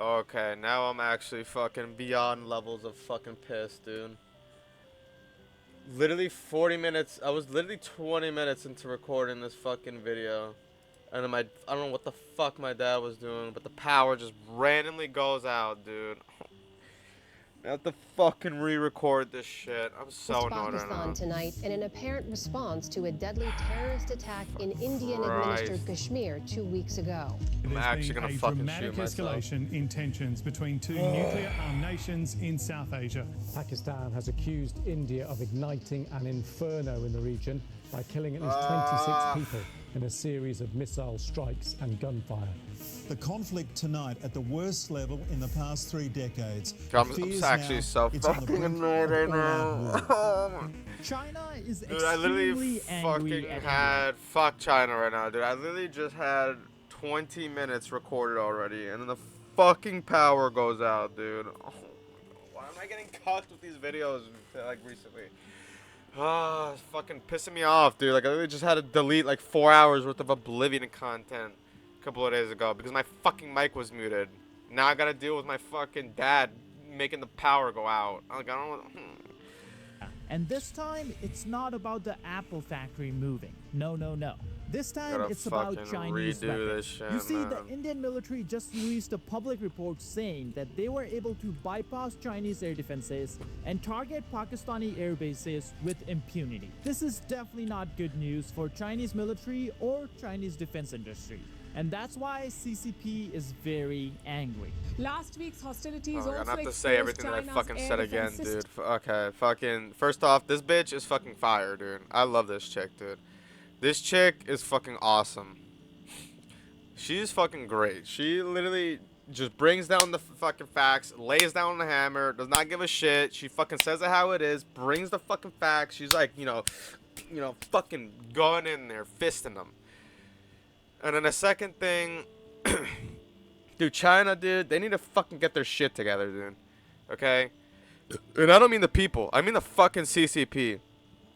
Okay, now I'm actually fucking beyond levels of fucking pissed, dude. Literally 40 minutes. I was literally 20 minutes into recording this fucking video. And then I don't know what the fuck my dad was doing, but the power just randomly goes out, dude. I have to fucking re-record this shit. I'm so annoyed right Pakistan now. tonight in an apparent response to a deadly terrorist attack in Indian-administered Christ. Kashmir 2 weeks ago. I'm There's actually been gonna a fucking dramatic shoot myself. escalation in tensions between two nuclear-armed nations in South Asia. Pakistan has accused India of igniting an inferno in the region by killing at least 26 people in a series of missile strikes and gunfire. The conflict tonight at the worst level in the past 3 decades. I'm Fears actually now so it's on the fucking brink annoyed of right all-out war. now. China is Dude, I literally extremely angry fucking at had fuck China right now, dude. I literally just had 20 minutes recorded already, and then the fucking power goes out, dude. Oh, why am I getting cucked with these videos like recently? Ah, it's fucking pissing me off, dude. Like I literally just had to delete like 4 hours worth of Oblivion content a couple of days ago because my fucking mic was muted. Now I gotta deal with my fucking dad making the power go out. Like I don't. And this time, it's not about the Apple factory moving. No, no, no. This time, Gotta it's about fucking Chinese redo weapons. this shit, You see, the man. Indian military just released a public report saying that they were able to bypass Chinese air defenses and target Pakistani air bases with impunity. This is definitely not good news for Chinese military or Chinese defense industry. And that's why CCP is very angry. Last week's hostilities Oh, I'm also gonna have to exposed say everything that I China's fucking air said again, defense dude. system. Okay, fucking. First off, this bitch is fucking fire, dude. I love this chick, dude. This chick is fucking awesome. She's fucking great. She literally just brings down the fucking facts, lays down the hammer, does not give a shit. She fucking says it how it is, brings the fucking facts. She's like, fucking going in there, fisting them. And then the second thing, dude, China, dude, they need to fucking get their shit together, dude. Okay? And I don't mean the people. I mean the fucking CCP.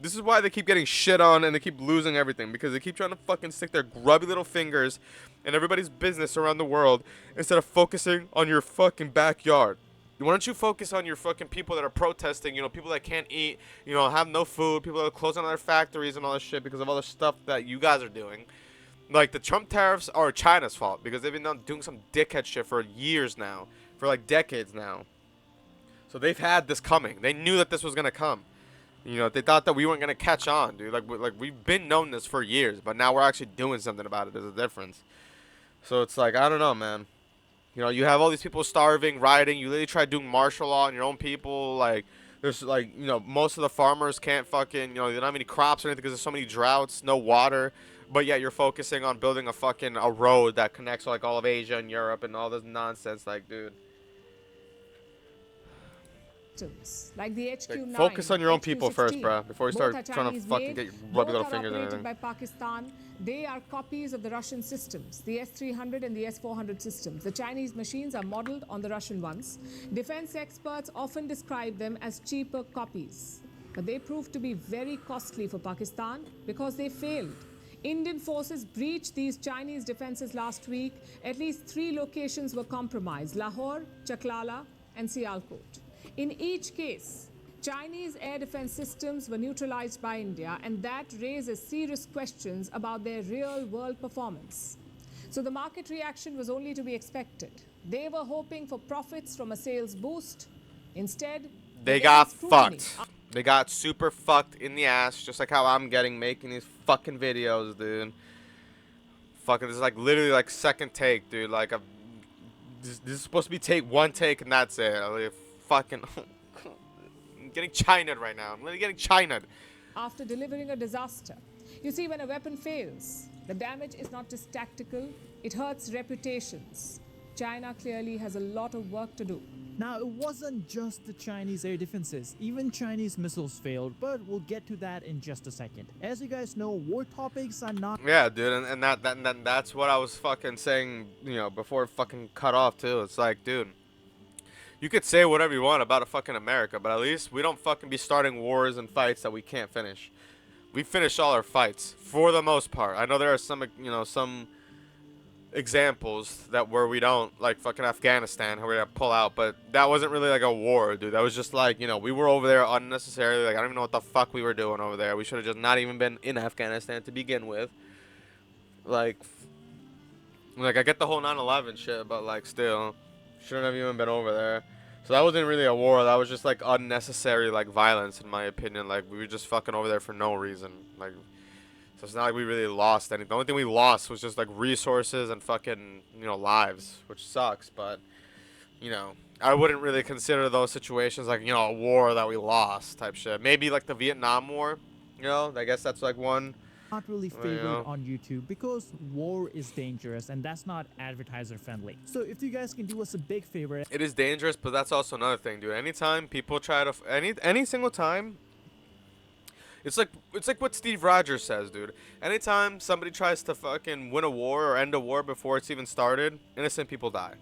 This is why they keep getting shit on and they keep losing everything. Because they keep trying to fucking stick their grubby little fingers in everybody's business around the world instead of focusing on your fucking backyard. Why don't you focus on your fucking people that are protesting, people that can't eat, have no food, people that are closing all their factories and all this shit because of all the stuff that you guys are doing. Like, the Trump tariffs are China's fault because they've been doing some dickhead shit for years now. For, like, decades now. So they've had this coming. They knew that this was going to come. They thought that we weren't going to catch on, dude. Like, we've been known this for years, but now we're actually doing something about it. There's a difference. So it's like, I don't know, man. You have all these people starving, rioting. You literally try doing martial law on your own people. Like, there's, like, most of the farmers can't fucking, they don't have any crops or anything because there's so many droughts, no water. But yet you're focusing on building a road that connects like all of Asia and Europe and all this nonsense, like, dude. Like the HQ-9, Focus on your own people first, HQ-16. bro, before you Both start are trying to fucking Chinese-made. get your Both rubby little are fingers and operated everything. by Pakistan. They are copies of the Russian systems, the S-300 and the S-400 systems. The Chinese machines are modeled on the Russian ones. Defense experts often describe them as cheaper copies. But they proved to be very costly for Pakistan because they failed. Indian forces breached these Chinese defenses last week. At least 3 locations were compromised: Lahore, Chaklala, and Sialkot. In each case, Chinese air defense systems were neutralized by India, and that raises serious questions about their real-world performance. So the market reaction was only to be expected. They were hoping for profits from a sales boost. Instead, They got fucked. They got super fucked in the ass, just like how I'm getting making these fucking videos, dude. Fucking, this is like literally like second take, dude. Like, this is supposed to be one take, and that's it. Like, fucking, I'm getting China'd right now. I'm literally getting China'd. After delivering a disaster. You see, when a weapon fails, the damage is not just tactical, it hurts reputations. China clearly has a lot of work to do. Now, it wasn't just the Chinese air defenses. Even Chinese missiles failed, but we'll get to that in just a second. As you guys know, war topics are not... Yeah, dude, and that's what I was fucking saying, before it fucking cut off, too. It's like, dude, you could say whatever you want about a fucking America, but at least we don't fucking be starting wars and fights that we can't finish. We finish all our fights, for the most part. I know there are some, some examples that where we don't, like fucking Afghanistan, where we have to pull out, but that wasn't really like a war, dude. That was just like, we were over there unnecessarily. Like, I don't even know what the fuck we were doing over there. We should have just not even been in Afghanistan to begin with. Like I get the whole 9/11 shit, but like still, shouldn't have even been over there. So that wasn't really a war. That was just like unnecessary like violence, in my opinion. Like we were just fucking over there for no reason. Like, so it's not like we really lost anything. The only thing we lost was just like resources and fucking lives, which sucks. But I wouldn't really consider those situations like a war that we lost type shit. Maybe like the Vietnam War. I guess that's like one. Not really favored on YouTube because war is dangerous and that's not advertiser friendly. So if you guys can do us a big favor, It is dangerous, but that's also another thing, dude. Anytime people try to any single time, it's like what Steve Rogers says, dude. Anytime somebody tries to fucking win a war or end a war before it's even started, innocent people die.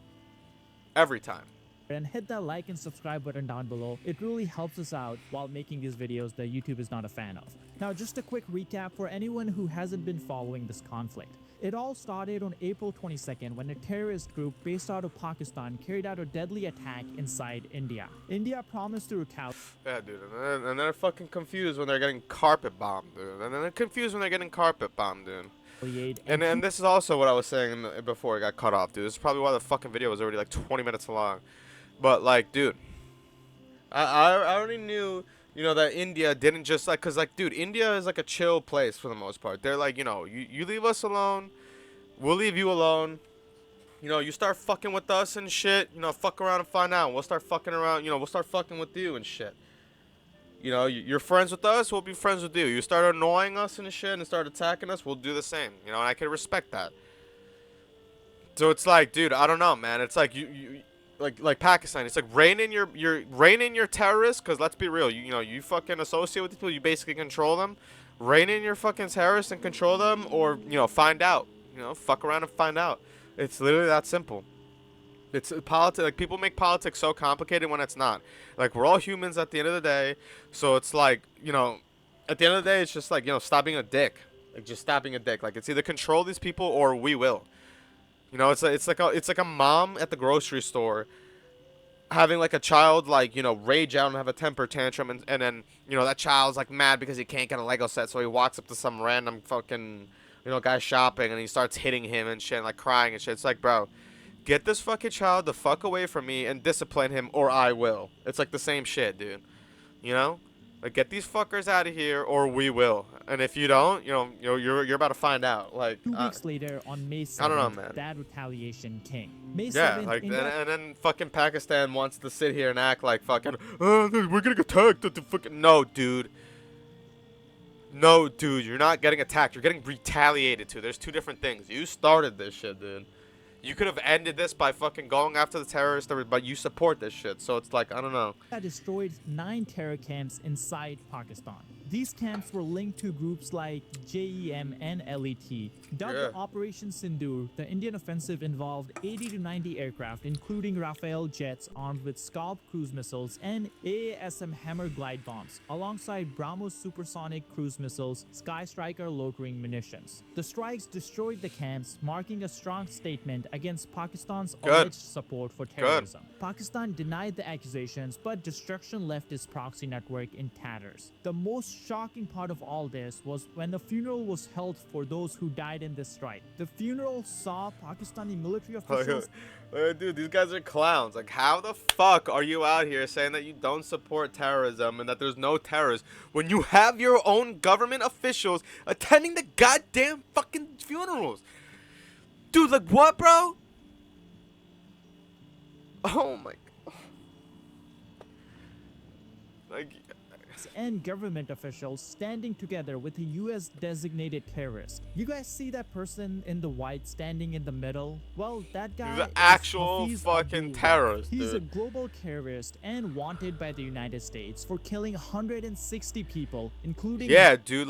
Every time. and hit that like and subscribe button down below. It really helps us out while making these videos that YouTube is not a fan of. Now, just a quick recap for anyone who hasn't been following this conflict. It all started on April 22nd when a terrorist group based out of Pakistan carried out a deadly attack inside India. India promised to retaliate. Yeah, dude, and they're fucking confused when they're getting carpet bombed, dude. And then they're confused when they're getting carpet bombed, dude. And this is also what I was saying before it got cut off, dude. This is probably why the fucking video was already like 20 minutes long. But like, dude, I already knew, that India didn't just like, cause like, dude, India is like a chill place for the most part. They're like, you leave us alone, we'll leave you alone. You start fucking with us and shit. Fuck around and find out. We'll start fucking around. We'll start fucking with you and shit. You're friends with us, we'll be friends with you. You start annoying us and shit and start attacking us, we'll do the same. And I can respect that. So it's like, dude, I don't know, man. It's like you like Pakistan. It's like rein in your terrorists, cause let's be real. You fucking associate with these people, you basically control them. Rein in your fucking terrorists and control them, or find out. Fuck around and find out. It's literally that simple. It's politics. Like, people make politics so complicated when it's not. Like, we're all humans at the end of the day. So it's like, at the end of the day, it's just like, stop being a dick. Like, just stop being a dick. Like, it's either control these people or we will. It's like a mom at the grocery store having like a child like rage out and have a temper tantrum, and then that child's like mad because he can't get a Lego set, so he walks up to some random fucking guy shopping and he starts hitting him and shit and like crying and shit. It's like, bro, get this fucking child the fuck away from me and discipline him, or I will. It's like the same shit, dude. Like, get these fuckers out of here, or we will. And if you don't, you're about to find out. Like, 2 weeks later, on May 7th, I don't know, man. that retaliation came. May 7th, yeah, like, and then fucking Pakistan wants to sit here and act like fucking, we're getting attacked. No, dude. No, dude, you're not getting attacked. You're getting retaliated to. There's two different things. You started this shit, dude. You could have ended this by fucking going after the terrorists, but you support this shit. So it's like, I don't know. That destroyed 9 terror camps inside Pakistan. These camps were linked to groups like JEM and LET. Dubbed Operation Sindoor, the Indian offensive involved 80 to 90 aircraft, including Rafale jets armed with Scalp cruise missiles and AASM Hammer glide bombs, alongside BrahMos supersonic cruise missiles, Sky Striker loitering munitions. The strikes destroyed the camps, marking a strong statement against Pakistan's alleged support for terrorism. Pakistan denied the accusations, but destruction left its proxy network in tatters. The most shocking part of all this was when a funeral was held for those who died in this strike. The funeral saw Pakistani military officials. Dude, these guys are clowns. Like, how the fuck are you out here saying that you don't support terrorism and that there's no terrorists when you have your own government officials attending the goddamn fucking funerals? Dude, like, what, bro? Oh my god. Like, and government officials standing together with a U.S. designated terrorist. You guys see that person in the white standing in the middle? Well, that guy is the actual fucking terrorist, He's a global terrorist and wanted by the United States for killing 160 people, including... Yeah, dude,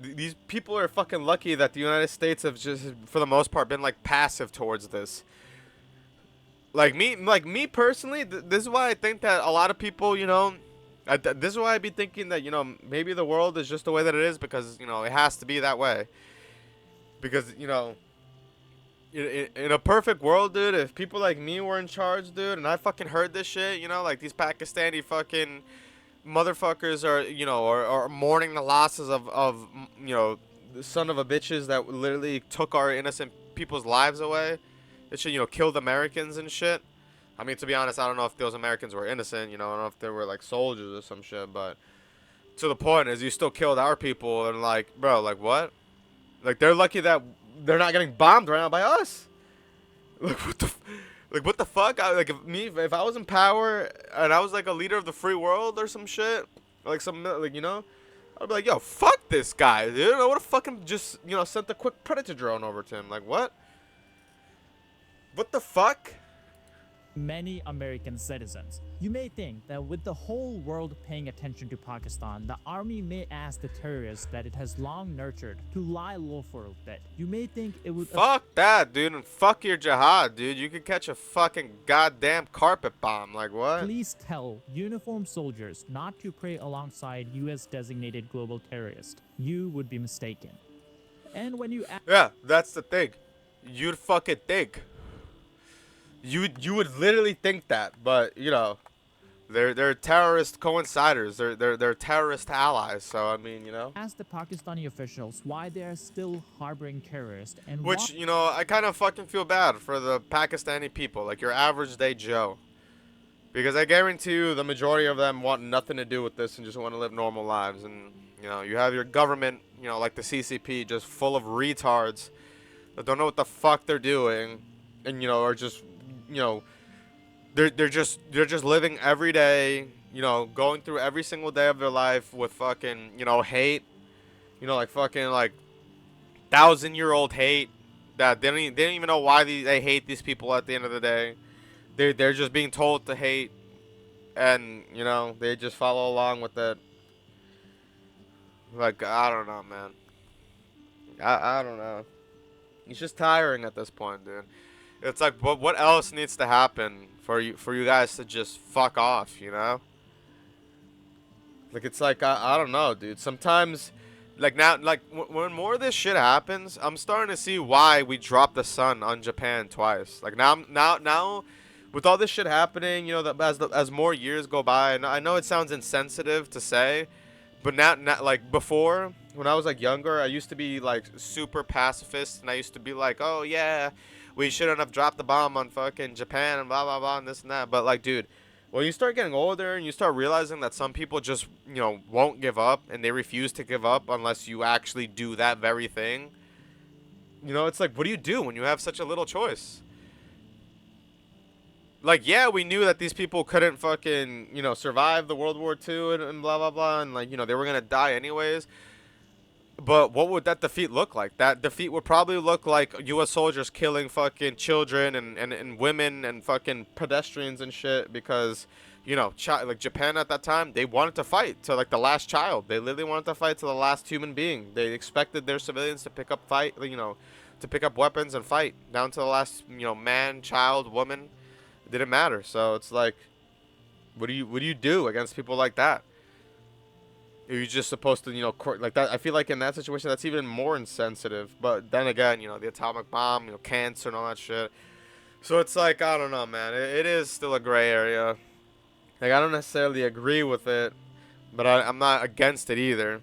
these people are fucking lucky that the United States have just, for the most part, been, like, passive towards this. Like me personally, this is why I think that a lot of people, this is why I'd be thinking that, maybe the world is just the way that it is because, it has to be that way. Because, in a perfect world, dude, if people like me were in charge, dude, and I fucking heard this shit, you know, like these Pakistani fucking motherfuckers are, you know, are mourning the losses of, you know, the son of a bitches that literally took our innocent people's lives away. It should, you know, killed Americans and shit. I mean, to be honest, I don't know if those Americans were innocent, you know, I don't know if they were like soldiers or some shit, but to the point is you still killed our people, and like, bro, like what? Like, they're lucky that they're not getting bombed right now by us. Like, what the fuck? Like, if I was in power and I was like a leader of the free world or some shit, like some, like, you know, I'd be like, yo, fuck this guy, dude. I would have fucking just, you know, sent a quick predator drone over to him. Like, what? What the fuck? Many American citizens. You may think that with the whole world paying attention to Pakistan, the army may ask the terrorists that it has long nurtured to lie low for a bit. You may think it would... Fuck that, dude, and fuck your jihad, dude. You could catch a fucking goddamn carpet bomb. Like, what? Please tell uniformed soldiers not to pray alongside US designated global terrorists. You would be mistaken. And when you... Yeah, that's the thing. You'd fucking think. You would literally think that, but you know, they're terrorist coinciders. They're terrorist allies. So I mean, you know. Ask the Pakistani officials why they are still harboring terrorists and which, you know, I kind of fucking feel bad for the Pakistani people, like your average day Joe, because I guarantee you the majority of them want nothing to do with this and just want to live normal lives. And you know, you have your government, you know, like the CCP, just full of retards that don't know what the fuck they're doing, and you know, are just, you know, they're just living every day, you know, going through every single day of their life with fucking, you know, hate, you know, like fucking like 1,000-year-old hate that they don't even know why they hate these people at the end of the day. They're just being told to hate, and you know, they just follow along with it. Like, I don't know, man. I don't know. It's just tiring at this point, dude. It's like, what else needs to happen for you guys to just fuck off, you know? Like, it's like, I don't know, dude. Sometimes, like, now, like, when more of this shit happens, I'm starting to see why we dropped the sun on Japan twice. Like, now, with all this shit happening, you know, that as more years go by, and I know it sounds insensitive to say, but now, like, before, when I was, like, younger, I used to be, like, super pacifist, and I used to be like, oh, yeah, we shouldn't have dropped the bomb on fucking Japan and blah, blah, blah, and this and that. But, like, dude, when you start getting older and you start realizing that some people just, you know, won't give up and they refuse to give up unless you actually do that very thing, you know, it's like, what do you do when you have such a little choice? Like, yeah, we knew that these people couldn't fucking, you know, survive the World War II and blah, blah, blah, and, like, you know, they were going to die anyways. But what would that defeat look like? That defeat would probably look like U.S. soldiers killing fucking children and women and fucking pedestrians and shit because, you know, like Japan at that time, they wanted to fight to like the last child. They literally wanted to fight to the last human being. They expected their civilians to pick up to pick up weapons and fight down to the last, you know, man, child, woman. It didn't matter. So it's like, what do you do against people like that? You're just supposed to, you know, like that. I feel like in that situation, that's even more insensitive. But then again, you know, the atomic bomb, you know, cancer and all that shit. So it's like, I don't know, man. It is still a gray area. Like, I don't necessarily agree with it, but I'm not against it either.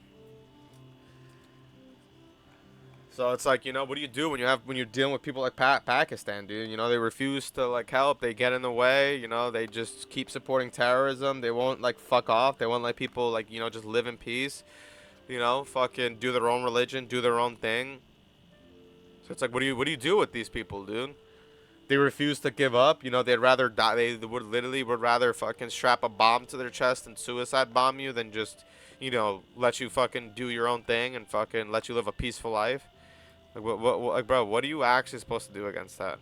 So it's like, you know, what do you do when you're dealing with people like Pakistan, dude? You know, they refuse to like help. They get in the way. You know, they just keep supporting terrorism. They won't like fuck off. They won't let people like, you know, just live in peace. You know, fucking do their own religion, do their own thing. So it's like, what do you do with these people, dude? They refuse to give up. You know, they'd rather die. They would rather fucking strap a bomb to their chest and suicide bomb you than just, you know, let you fucking do your own thing and fucking let you live a peaceful life. Like, like, bro, what are you actually supposed to do against that?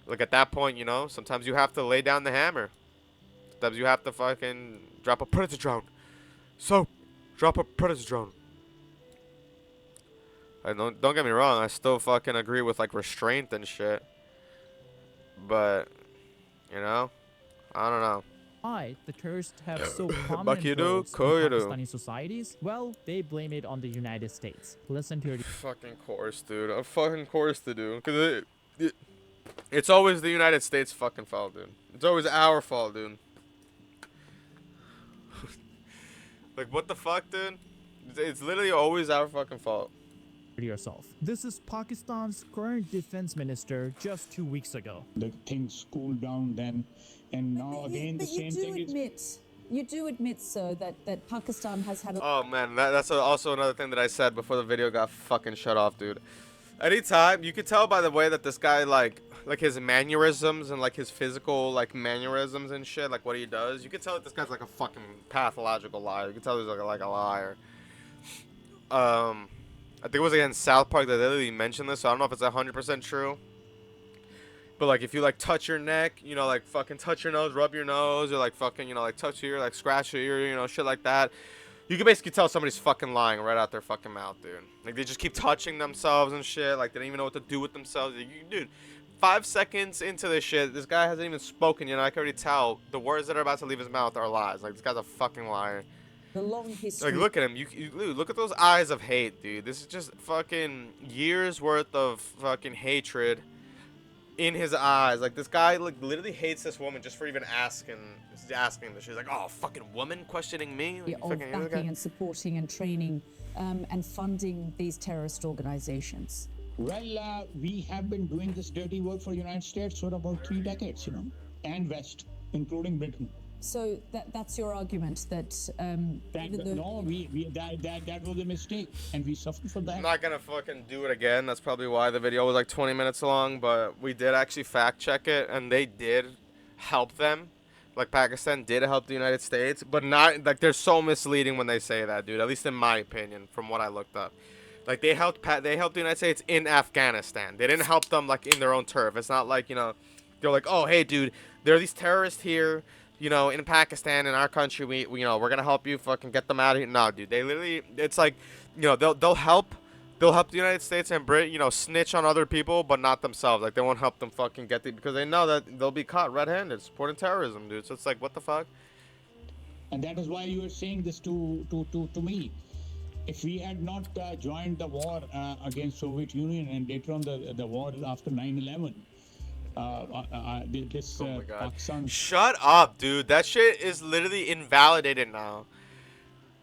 Like, at that point, you know, sometimes you have to lay down the hammer. Sometimes you have to fucking drop a predator drone. So, drop a predator drone. Like, don't get me wrong, I still fucking agree with, like, restraint and shit. But, you know, I don't know. Why the terrorists have so prominent roles in Pakistani societies? Well, they blame it on the United States. Listen to your... Fucking course, dude. Of fucking course to do. Because It's always the United States fucking fault, dude. It's always our fault, dude. Like, what the fuck, dude? It's literally always our fucking fault. Yourself. This is Pakistan's current defense minister just 2 weeks ago. The things cooled down then, and now again the same thing is. You do admit, sir, that Pakistan has had. Oh man, that's also another thing that I said before the video got fucking shut off, dude. Anytime, you could tell by the way that this guy like his mannerisms and like his physical like mannerisms and shit, like what he does, you could tell that this guy's like a fucking pathological liar. You could tell he's like a liar. I think it was against South Park that they literally mentioned this, so I don't know if it's 100% true. But like if you like touch your neck, you know, like fucking touch your nose, rub your nose, or like fucking, you know, like touch your ear, like scratch your ear, you know, shit like that. You can basically tell somebody's fucking lying right out their fucking mouth, dude. Like they just keep touching themselves and shit. Like they don't even know what to do with themselves. Dude, 5 seconds into this shit, this guy hasn't even spoken. You know, I can already tell the words that are about to leave his mouth are lies. Like this guy's a fucking liar. The long history. Like look at him. You look at those eyes of hate, dude. This is just fucking years worth of fucking hatred in his eyes. Like this guy like literally hates this woman just for even asking this. She's like, oh, fucking woman questioning me. Like, Of backing and supporting and training and funding these terrorist organizations. Well, we have been doing this dirty work for the United States for about 3 decades, you know, and West, including Britain. So that's your argument that that was a mistake, and we suffered for that. I'm not gonna fucking do it again. That's probably why the video was like 20 minutes long, but we did actually fact check it, and they did help them. Like Pakistan did help the United States, but not like they're so misleading when they say that, dude. At least in my opinion, from what I looked up. Like they helped the United States in Afghanistan. They didn't help them like in their own turf. It's not like, you know, they're like, oh hey dude, there are these terrorists here, you know, in Pakistan, in our country, we you know, we're gonna help you fucking get them out of here. No, dude, they literally, it's like, you know, they'll help the United States and Britain, you know, snitch on other people, but not themselves. Like they won't help them fucking get because they know that they'll be caught red-handed supporting terrorism, dude. So it's like, what the fuck? And that is why you are saying this to me. If we had not joined the war against Soviet Union and later on the war after 9/11. Pakistan. Shut up, dude. That shit is literally invalidated now.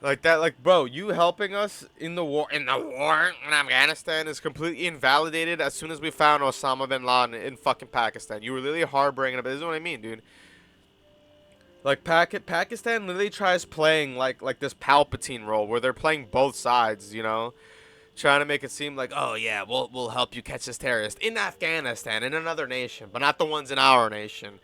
Like that, like, bro, you helping us in the war in Afghanistan is completely invalidated as soon as we found Osama bin Laden in fucking Pakistan. You were literally harboring it, but this is what I mean, dude. Like Pakistan literally tries playing like this Palpatine role where they're playing both sides, you know? Trying to make it seem like, oh yeah, we'll help you catch this terrorist in Afghanistan, in another nation, but not the ones in our nation.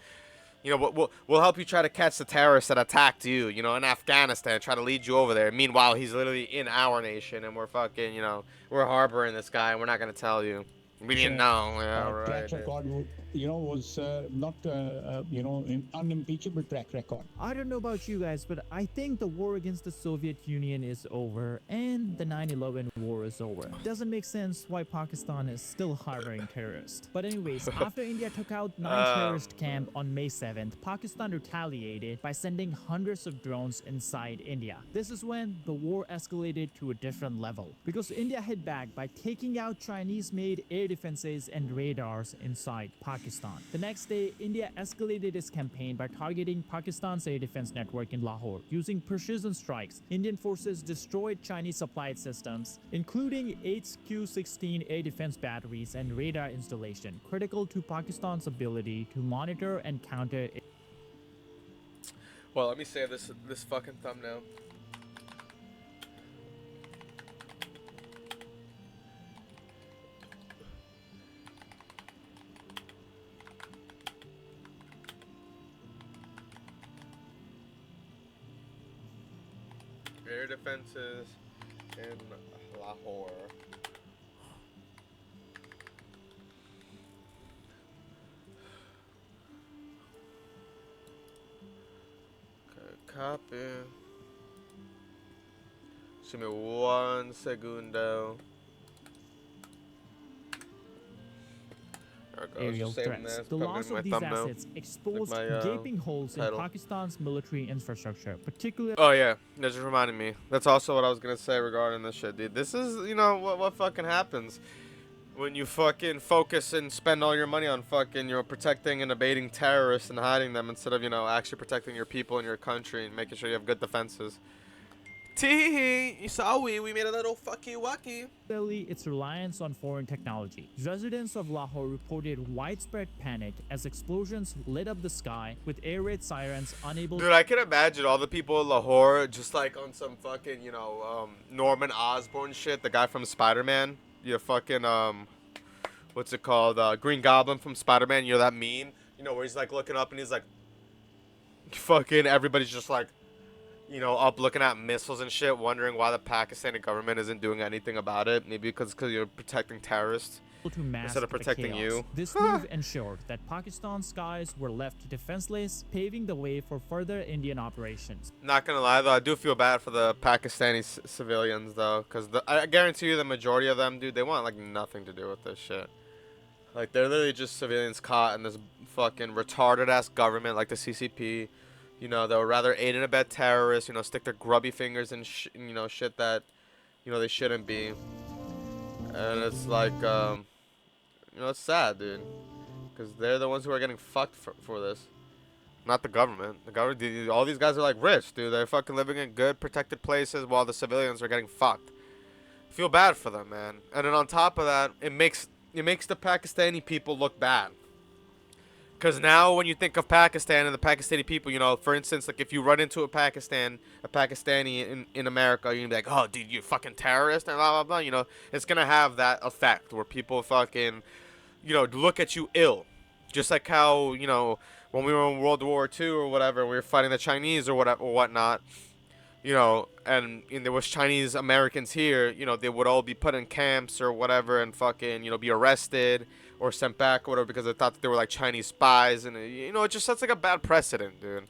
You know, we'll help you try to catch the terrorists that attacked you, you know, in Afghanistan, try to lead you over there. Meanwhile, he's literally in our nation, and we're fucking, you know, we're harboring this guy, and we're not gonna tell you. We didn't know. Yeah, right. Track record, you know, was not, you know, an unimpeachable track record. I don't know about you guys, but I think the war against the Soviet Union is over and the 9/11 war is over. Doesn't make sense why Pakistan is still harboring terrorists. But anyways, after India took out 9 terrorist camps on May 7th, Pakistan retaliated by sending hundreds of drones inside India. This is when the war escalated to a different level because India hit back by taking out Chinese-made air defenses and radars inside Pakistan. The next day, India escalated its campaign by targeting Pakistan's air defense network in Lahore. Using precision strikes, Indian forces destroyed Chinese supplied systems, including 8 Q-16 air defense batteries and radar installation, critical to Pakistan's ability to monitor and counter. Well, let me save this fucking thumbnail. Air defenses in Lahore. Okay, copy. Just give me 1 segundo. Aerial threats. The loss of these assets exposed gaping holes in Pakistan's military infrastructure, particularly. Oh yeah, that just reminded me. That's also what I was gonna say regarding this shit, dude. This is, you know, what fucking happens When you fucking focus and spend all your money on fucking, protecting and abating terrorists and hiding them instead of, actually protecting your people and your country and making sure you have good defenses. Tee, you saw we made a little fucky wucky. Its reliance on foreign technology. Residents of Lahore reported widespread panic as explosions lit up the sky with air raid sirens unable. Dude, I can imagine all the people in Lahore just like on some fucking, Norman Osborn shit, the guy from Spider-Man. You fucking, what's it called? Green Goblin from Spider-Man. You know that meme? Where he's like looking up and he's like, fucking everybody's just like, up looking at missiles and shit, wondering why the Pakistani government isn't doing anything about it. Maybe because you're protecting terrorists instead of protecting you. This move ensured that Pakistan's skies were left defenseless, paving the way for further Indian operations. Not gonna lie though, I do feel bad for the Pakistani civilians though, because I guarantee you the majority of them, dude, they want like nothing to do with this shit. Like they're literally just civilians caught in this fucking retarded ass government like the CCP. They'll rather aid and abet terrorists, stick their grubby fingers in, shit that, they shouldn't be. And it's like, it's sad, dude. Because they're the ones who are getting fucked for this. Not the government. The government, all these guys are like rich, dude. They're fucking living in good, protected places while the civilians are getting fucked. Feel bad for them, man. And then on top of that, it makes the Pakistani people look bad. Because now when you think of Pakistan and the Pakistani people, for instance, like if you run into a Pakistani in America, you're going to be like, oh, dude, you fucking terrorist and blah, blah, blah. It's going to have that effect where people fucking, look at you ill. Just like how, when we were in World War II or whatever, we were fighting the Chinese or whatnot, and there was Chinese Americans here, they would all be put in camps or whatever and fucking, be arrested or sent back or whatever because they thought that they were like Chinese spies, and it just sets like a bad precedent, dude.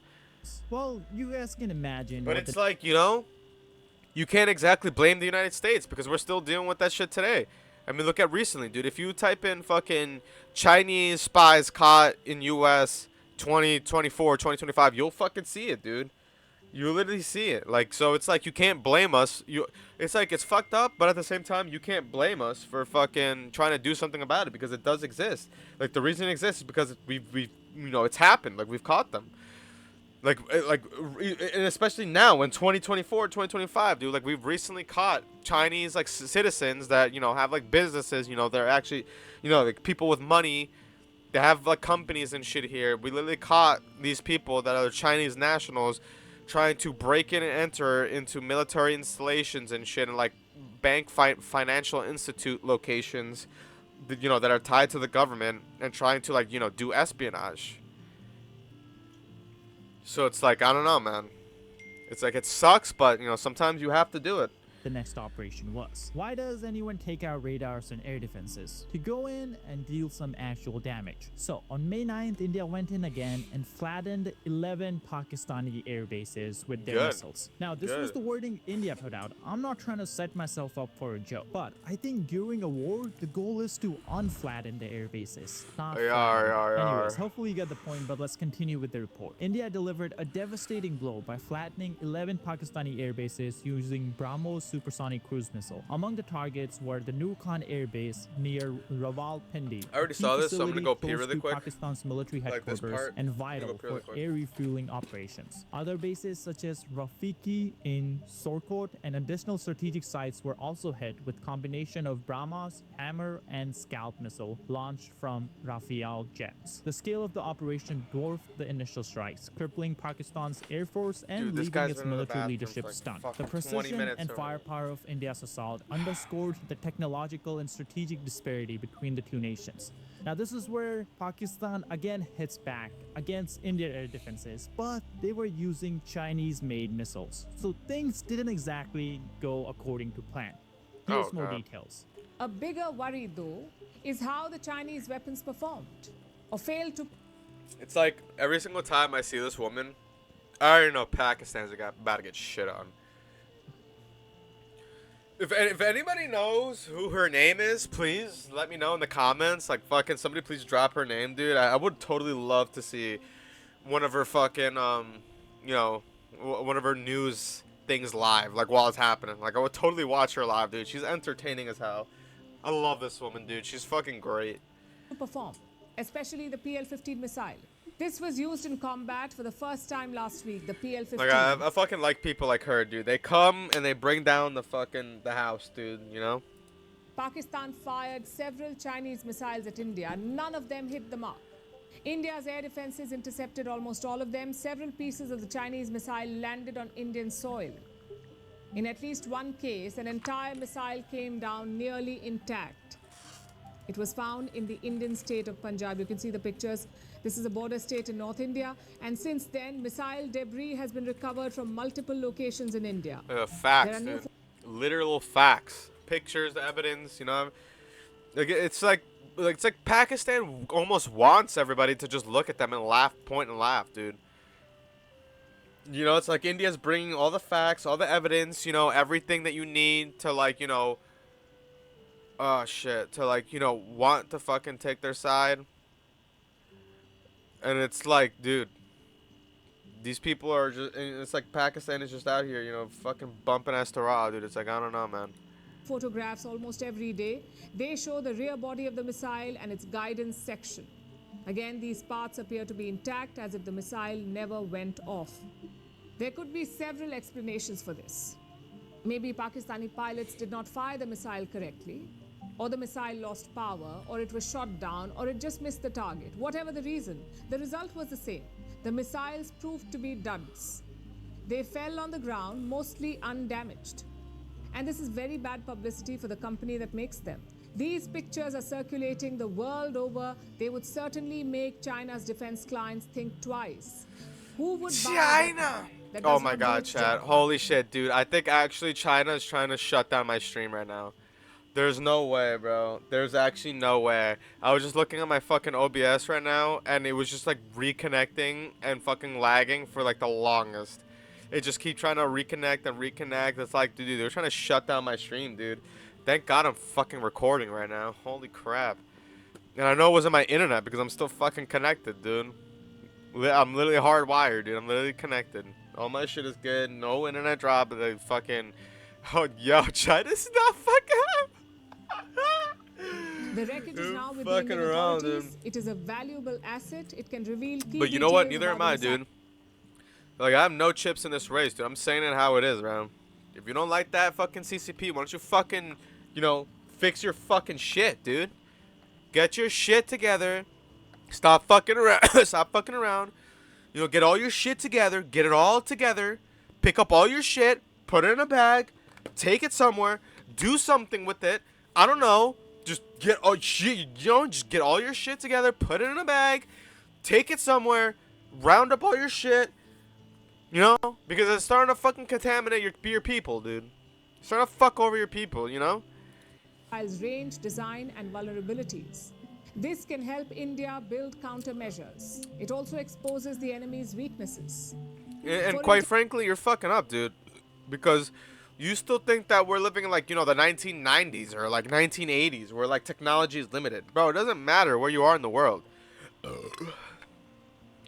Well, you guys can imagine. But it's like, you can't exactly blame the United States because we're still dealing with that shit today. I mean, look at recently, dude. If you type in fucking Chinese spies caught in U.S. 2024, 2025, you'll fucking see it, dude. You literally see it. Like, so it's like you can't blame us. It's like it's fucked up, but at the same time, you can't blame us for fucking trying to do something about it because it does exist. Like, the reason it exists is because we've it's happened. Like, we've caught them. Like, and especially now in 2024, 2025, dude. Like, we've recently caught Chinese like citizens that have like businesses. They're actually, like people with money. They have like companies and shit here. We literally caught these people that are Chinese nationals trying to break in and enter into military installations and shit, and like bank financial institute locations that, that are tied to the government, and trying to like do espionage. So it's like, I don't know, man. It's like, it sucks, but sometimes you have to do it. The next operation was. Why does anyone take out radars and air defenses? To go in and deal some actual damage. So on May 9th, India went in again and flattened 11 Pakistani air bases with their missiles. Now this was the wording India put out. I'm not trying to set myself up for a joke, but I think during a war, the goal is to unflatten the air bases, not Anyways, hopefully you get the point, but let's continue with the report. India delivered a devastating blow by flattening 11 Pakistani air bases using BrahMos supersonic cruise missile. Among the targets were the Nukan Air Base near Rawalpindi. I already saw this, so I'm gonna go pee really quick. Pakistan's military headquarters and vital for air refueling operations. Other bases such as Rafiki in Sorkot and additional strategic sites were also hit with combination of BrahMos, Hammer, and Scalp missile launched from Rafale jets. The scale of the operation dwarfed the initial strikes, crippling Pakistan's air force and leaving its military leadership stunned. The precision and firepower of India's assault underscored the technological and strategic disparity between the two nations. Now this is where Pakistan again hits back against Indian air defenses, but they were using Chinese-made missiles. So things didn't exactly go according to plan. Here's more details. A bigger worry, though, is how the Chinese weapons performed or failed to. It's like every single time I see this woman, I already know Pakistan's about to get shit on. If anybody knows who her name is, please let me know in the comments. Like, fucking somebody please drop her name, dude. I would totally love to see one of her fucking, one of her news things live, like, while it's happening. Like, I would totally watch her live, dude. She's entertaining as hell. I love this woman, dude. She's fucking great. to perform, especially the PL-15 missile. This was used in combat for the first time last week, the PL-15. Like, I fucking like people like her, dude. They come and they bring down the house, dude, you know? Pakistan fired several Chinese missiles at India. None of them hit the mark. India's air defenses intercepted almost all of them. Several pieces of the Chinese missile landed on Indian soil. In at least one case, an entire missile came down nearly intact. It was found in the Indian state of Punjab. You can see the pictures. This is a border state in North India. And since then, missile debris has been recovered from multiple locations in India. Facts, dude. Literal facts. Pictures, evidence, you know? Like, it's like Pakistan almost wants everybody to just look at them and laugh, point and laugh, dude. You know, it's like India's bringing all the facts, all the evidence, you know, everything that you need to, like, you know, to, like, you know, want to fucking take their side. And it's like, dude, these people are just, it's like Pakistan is just out here, you know, fucking bumping ass to raw, dude. It's like, I don't know, man. Photographs almost every day. They show the rear body of the missile and its guidance section. Again, these parts appear to be intact as if the missile never went off. There could be several explanations for this. Maybe Pakistani pilots did not fire the missile correctly, or the missile lost power, or it was shot down, or it just missed the target. Whatever the reason, the result was the same. The missiles proved to be duds. They fell on the ground, mostly undamaged. And this is very bad publicity for the company that makes them. These pictures are circulating the world over. They would certainly make China's defense clients think twice. Who would buy China? Oh my god, chat. Holy shit, dude. I think actually China is trying to shut down my stream right now. There's no way, bro. There's actually no way. I was just looking at my fucking OBS right now, and it was just like reconnecting and fucking lagging for like the longest. It just keep trying to reconnect and reconnect. It's like, dude, they're trying to shut down my stream, dude. Thank God I'm fucking recording right now. Holy crap. And I know it wasn't my internet because I'm still fucking connected, dude. I'm literally hardwired, dude. I'm literally connected. All my shit is good. No internet drop. But they fucking... Oh, yo, China's not fucking up. The wreckage is now with the fucking Indian around, authorities. dude. It is a valuable asset. It can reveal key But you know what? details Neither am about I, the missile. dude. Like, I have no chips in this race, dude. I'm saying it how it is, bro. If you don't like that fucking CCP, why don't you fucking, you know, fix your fucking shit, dude? Get your shit together. Stop fucking around. Stop fucking around. You know, get all your shit together. Get it all together. Pick up all your shit. Put it in a bag. Take it somewhere. Do something with it. I don't know. Just get all shit. You know, just get all your shit together. Put it in a bag. Take it somewhere. Round up all your shit. You know? Because it's starting to fucking contaminate your people, dude. It's starting to fuck over your people, you know? Missile's range, design, and vulnerabilities. This can help India build countermeasures. It also exposes the enemy's weaknesses. And quite frankly, you're fucking up, dude. Because you still think that we're living in, like, you know, the 1990s or, like, 1980s where, like, technology is limited. Bro, it doesn't matter where you are in the world.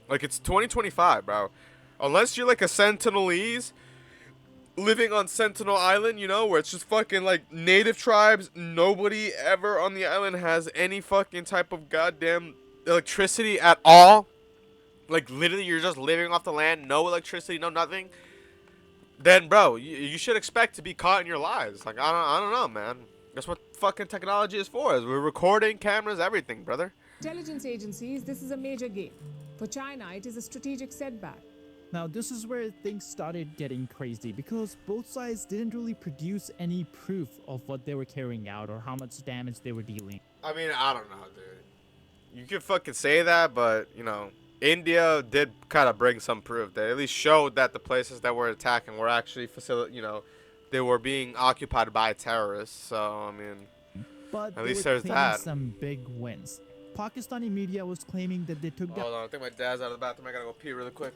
Like, it's 2025, bro. Unless you're, like, a Sentinelese living on Sentinel Island, you know, where it's just fucking, like, native tribes. Nobody ever on the island has any fucking type of goddamn electricity at all. Like, literally, you're just living off the land. No electricity, no nothing. Then, bro, you should expect to be caught in your lies. Like, I don't know, man. That's what fucking technology is for. We're recording, cameras, everything, brother. Intelligence agencies, this is a major gain. For China, it is a strategic setback. Now, this is where things started getting crazy because both sides didn't really produce any proof of what they were carrying out or how much damage they were dealing. I mean, I don't know, dude. You could fucking say that, but, you know, India did kind of bring some proof. They at least showed that the places that were attacking were actually you know, they were being occupied by terrorists. So, I mean, but at least they were there's claiming that. some big wins. Pakistani media was claiming that they took down. Hold on, I think my dad's out of the bathroom. I gotta go pee really quick.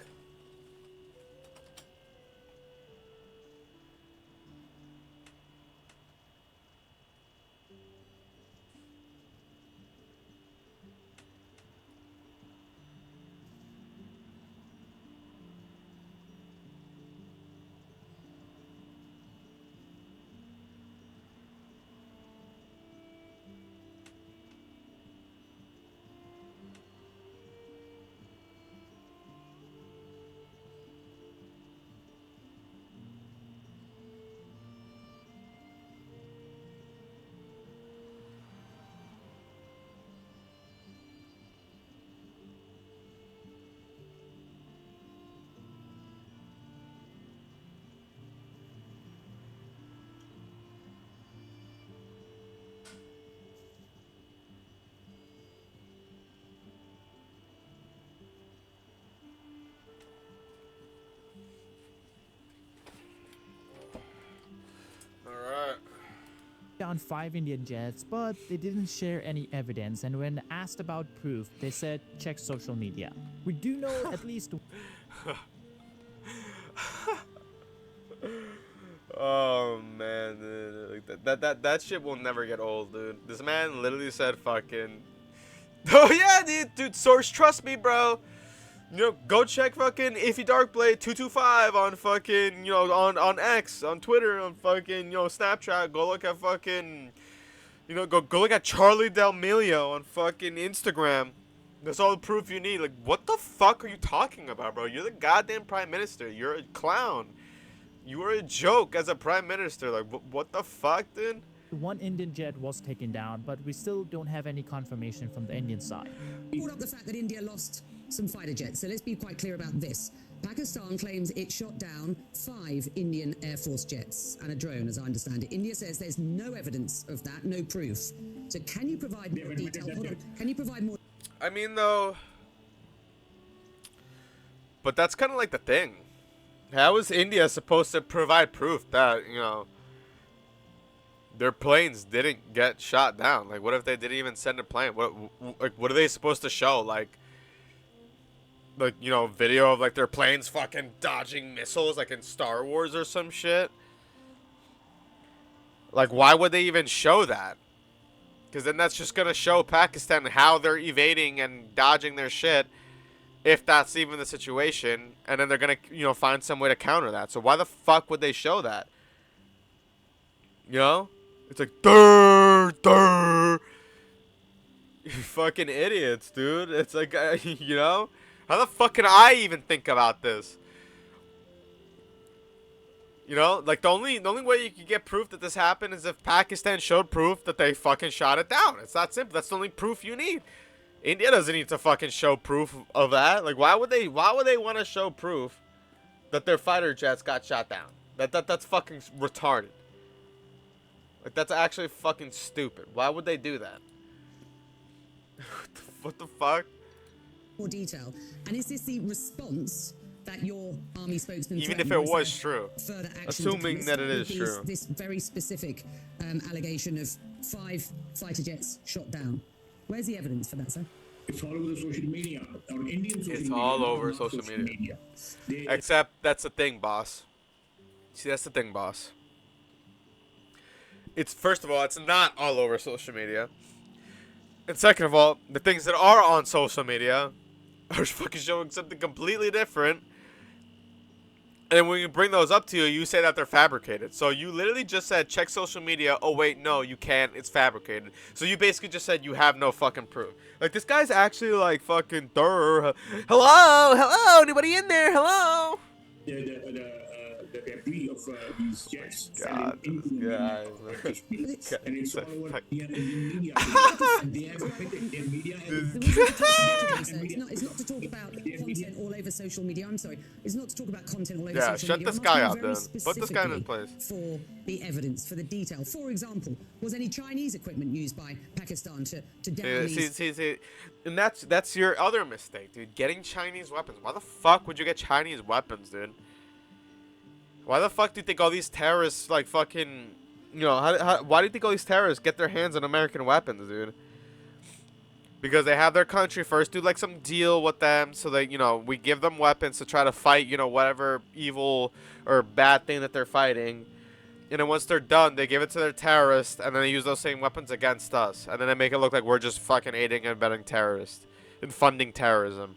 down 5 Indian jets, but they didn't share any evidence. And when asked about proof, they said check social media. We do know at least. Oh man, dude. That shit will never get old, dude. This man literally said fucking. Oh yeah, dude. Source, trust me, bro. You know, go check fucking Iffy Darkblade 225 on fucking, you know, on X, on Twitter, on fucking, you know, Snapchat. Go look at fucking, you know, go look at Charlie D'Amelio on fucking Instagram. That's all the proof you need. Like, what the fuck are you talking about, bro? You're the goddamn prime minister. You're a clown. You were a joke as a prime minister. Like, what the fuck, dude? One Indian jet was taken down, but we still don't have any confirmation from the Indian side. Brought up the fact that India lost some fighter jets, so let's be quite clear about this. Pakistan claims it shot down 5 Indian Air Force jets and a drone, as I understand it. India says there's no evidence of that, no proof. So can you provide more detail? Hold on. Can you provide more? I mean, though, but that's kind of like the thing. How is India supposed to provide proof that, you know, their planes didn't get shot down? Like, what if they didn't even send a plane? What are they supposed to show? Like, you know, video of like their planes fucking dodging missiles, like in Star Wars or some shit? Like, why would they even show that? Because then that's just gonna show Pakistan how they're evading and dodging their shit, if that's even the situation, and then they're gonna, you know, find some way to counter that. So why the fuck would they show that? You know? It's like, durr. You fucking idiots, dude. It's like, you know? How the fuck can I even think about this? You know? Like, the only way you can get proof that this happened is if Pakistan showed proof that they fucking shot it down. It's that simple. That's the only proof you need. India doesn't need to fucking show proof of that. Like, why would they want to show proof that their fighter jets got shot down? That's fucking retarded. Like, that's actually fucking stupid. Why would they do that? What the fuck? More detail. And is this the response that your army spokesman? Even if it was true, further action, assuming that it is true. This very specific allegation of 5 fighter jets shot down. Where's the evidence for that, sir? It's all over the social media. On Indian social media. It's all over social media. Except that's the thing, boss. See, that's the thing, boss. It's, first of all, it's not all over social media. And second of all, the things that are on social media are fucking showing something completely different. And when you bring those up to you, you say that they're fabricated. So you literally just said, check social media. Oh, wait, no, you can't. It's fabricated. So you basically just said you have no fucking proof. Like, this guy's actually like fucking, hello, anybody in there? Hello? The debris of these jets. God, guys. And it's all over media. They have admitted their media. It's not to talk about content all over social media. I'm sorry. It's not to talk about content all over Yeah, social shut media. this guy up, then. Put this guy in his Specifically place. For the evidence, for the detail. For example, was any Chinese equipment used by Pakistan to down these? See, and that's your other mistake, dude. Getting Chinese weapons. Why the fuck would you get Chinese weapons, dude? Why the fuck do you think all these terrorists, like, fucking, you know, why do you think all these terrorists get their hands on American weapons, dude? Because they have their country first, do, like, some deal with them so that, you know, we give them weapons to try to fight, you know, whatever evil or bad thing that they're fighting. And then once they're done, they give it to their terrorists, and then they use those same weapons against us. And then they make it look like we're just fucking aiding and abetting terrorists and funding terrorism.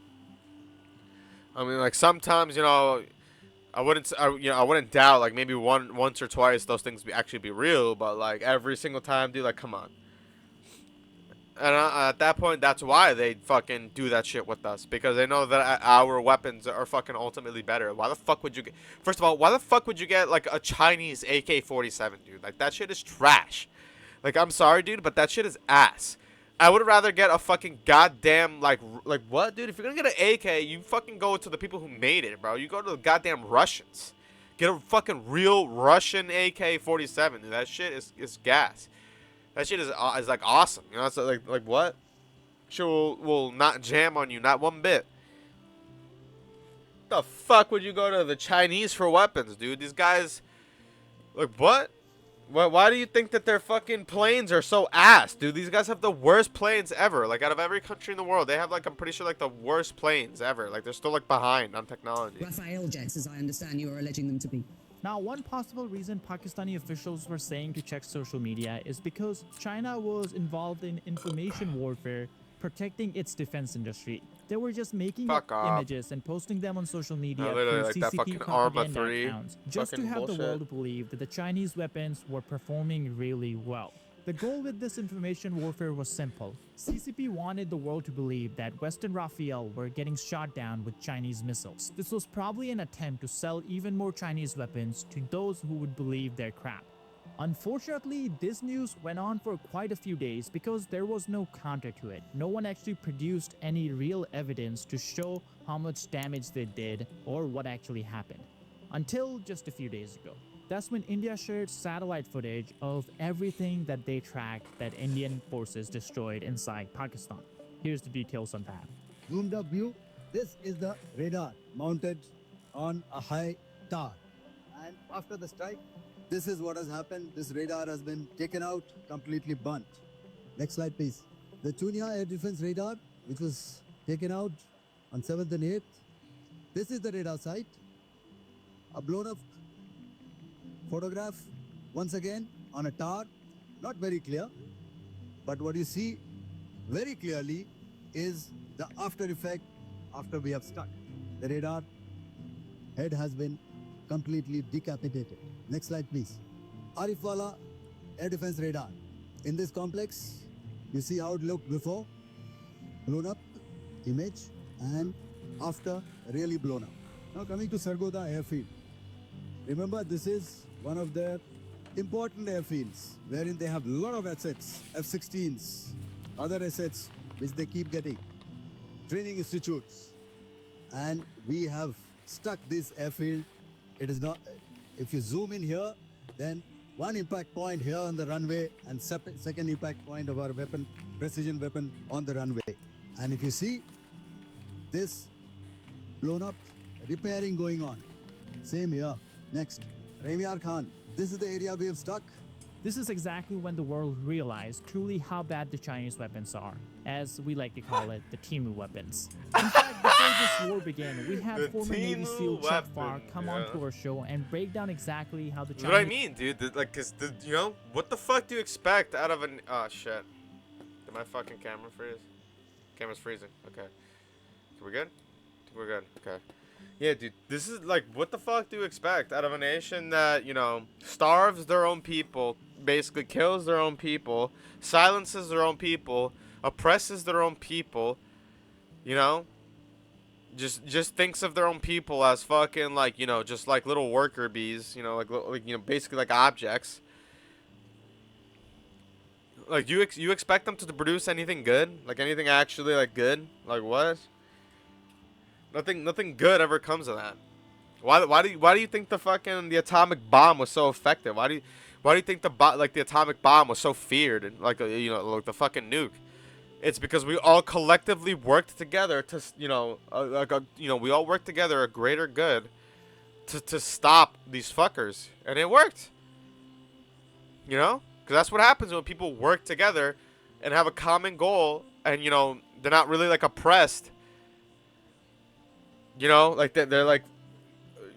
I mean, like, sometimes, you know, I wouldn't doubt, like, maybe once or twice those things actually be real, but, like, every single time, dude, like, come on. And at that point, that's why they fucking do that shit with us, because they know that our weapons are fucking ultimately better. Why the fuck would you get... First of all, why the fuck would you get, like, a Chinese AK-47, dude? Like, that shit is trash. Like, I'm sorry, dude, but that shit is ass. I would rather get a fucking goddamn, like what, dude? If you're gonna get an AK, you fucking go to the people who made it, bro. You go to the goddamn Russians. Get a fucking real Russian AK-47, dude. That shit is gas. That shit is like awesome. You know, it's like what? Shit will not jam on you, not one bit. The fuck would you go to the Chinese for weapons, dude? These guys, like, what? Why do you think that their fucking planes are so ass, dude? These guys have the worst planes ever. Like, out of every country in the world, they have, like, I'm pretty sure, like, the worst planes ever. Like, they're still, like, behind on technology. Rafael jets, as I understand you are alleging them to be. Now, one possible reason Pakistani officials were saying to check social media is because China was involved in information warfare protecting its defense industry. They were just making up images and posting them on social media through like that CCP fucking propaganda Arma 3 accounts, just to fucking have bullshit. the world believe that the Chinese weapons were performing really well. The goal with this information warfare was simple. CCP wanted the world to believe that Western Rafael were getting shot down with Chinese missiles. This was probably an attempt to sell even more Chinese weapons to those who would believe their crap. Unfortunately, this news went on for quite a few days because there was no counter to it. No one actually produced any real evidence to show how much damage they did or what actually happened. Until just a few days ago. That's when India shared satellite footage of everything that they tracked that Indian forces destroyed inside Pakistan. Here's the details on that. Zoomed up view. This is the radar mounted on a high tower. And after the strike, this is what has happened. This radar has been taken out, completely burnt. Next slide, please. The Chunia air defense radar, which was taken out on 7th and 8th. This is the radar site. A blown up photograph, once again, on a tower. Not very clear. But what you see very clearly is the after effect after we have struck. The radar head has been completely decapitated. Next slide, please. Arifwala air defense radar. In this complex, you see how it looked before, blown up image, and after really blown up. Now coming to Sargodha airfield. Remember, this is one of their important airfields wherein they have a lot of assets, F-16s, other assets which they keep getting, training institutes, and we have stuck this airfield. It is not, if you zoom in here, then one impact point here on the runway and second impact point of our weapon, precision weapon on the runway. And if you see this blown up, repairing going on. Same here. Next, Ramiar Khan. This is the area we have stuck. This is exactly when the world realized truly how bad the Chinese weapons are, as we like to call it, the Timu weapons. In fact, before this war began, we had former Navy SEAL Chuck Farr come on to our show and break down exactly how the Chinese... What I mean, dude, like, cause you know, what the fuck do you expect out of an... Oh, shit. Did my fucking camera freeze? Camera's freezing. Okay. We good? We're good. Okay. Yeah, dude, this is, like, what the fuck do you expect out of a nation that, you know, starves their own people, basically kills their own people, silences their own people, oppresses their own people, you know? Just thinks of their own people as fucking, like, you know, just like little worker bees, you know, like you know, basically like objects. Like, you expect them to produce anything good? Like, anything actually, like, good? Like, what? Nothing good ever comes of that. Why do you think the atomic bomb was so effective? Why do you think the atomic bomb was so feared and like you know, like the fucking nuke? It's because we all collectively worked together to, you know, we all worked together a greater good to stop these fuckers, and it worked. You know, because that's what happens when people work together and have a common goal, and you know, they're not really like oppressed. You know, like they're like,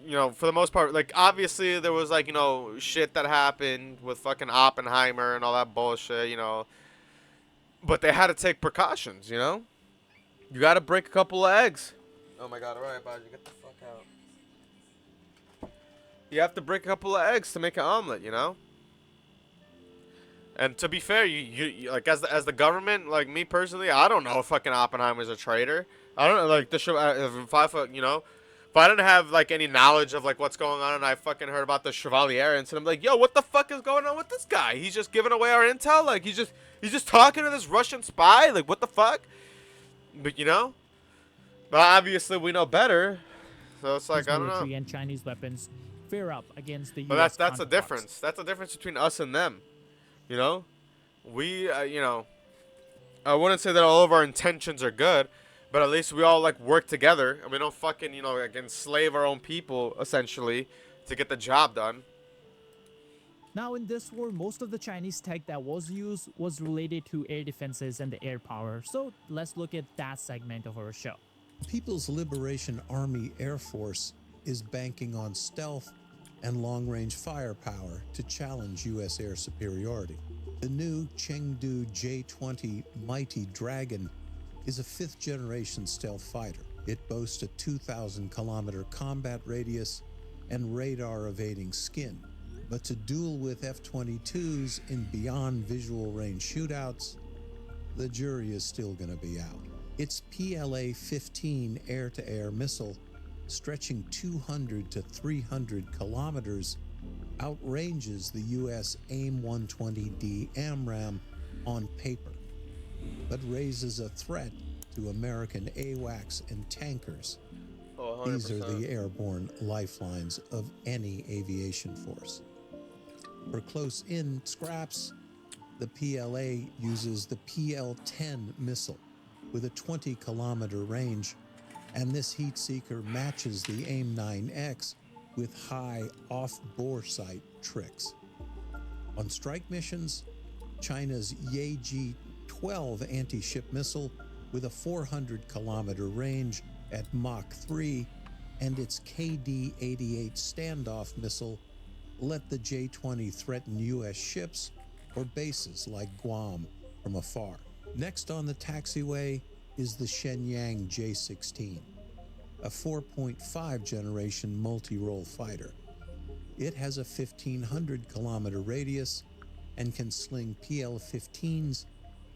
you know, for the most part, like, obviously there was, like, you know, shit that happened with fucking Oppenheimer and all that bullshit, you know. But they had to take precautions, you know. You got to break a couple of eggs. Oh my god, alright, Baji, get the fuck out. You have to break a couple of eggs to make an omelet, you know. And to be fair, you like, as the government, like, me personally, I don't know if fucking Oppenheimer's a traitor. I don't know, like, if I didn't have, like, any knowledge of, like, what's going on and I fucking heard about the Chevalier incident, I'm like, yo, what the fuck is going on with this guy? He's just giving away our intel? Like, he's just talking to this Russian spy? Like, what the fuck? But, you know? But obviously we know better. So it's like, I don't know. And Chinese weapons fare up against the US But that's a difference. That's a difference between us and them. You know? We, you know, I wouldn't say that all of our intentions are good, but at least we all, like, work together, and we don't fucking, you know, like, enslave our own people, essentially, to get the job done. Now, in this war, most of the Chinese tech that was used was related to air defenses and the air power. So let's look at that segment of our show. People's Liberation Army Air Force is banking on stealth and long-range firepower to challenge U.S. air superiority. The new Chengdu J-20 Mighty Dragon is a fifth-generation stealth fighter. It boasts a 2,000-kilometer combat radius and radar-evading skin. But to duel with F-22s in beyond visual range shootouts, the jury is still going to be out. Its PLA-15 air-to-air missile, stretching 200 to 300 kilometers, outranges the U.S. AIM-120D AMRAAM on paper, but raises a threat to American AWACS and tankers. Oh, These are the airborne lifelines of any aviation force. For close-in scraps, the PLA uses the PL-10 missile with a 20-kilometer range, and this heat seeker matches the AIM-9X with high off-bore sight tricks. On strike missions, China's Yaji-12 anti-ship missile with a 400-kilometer range at Mach 3 and its KD-88 standoff missile let the J-20 threaten U.S. ships or bases like Guam from afar. Next on the taxiway is the Shenyang J-16, a 4.5 generation multi-role fighter. It has a 1,500-kilometer radius and can sling PL-15s,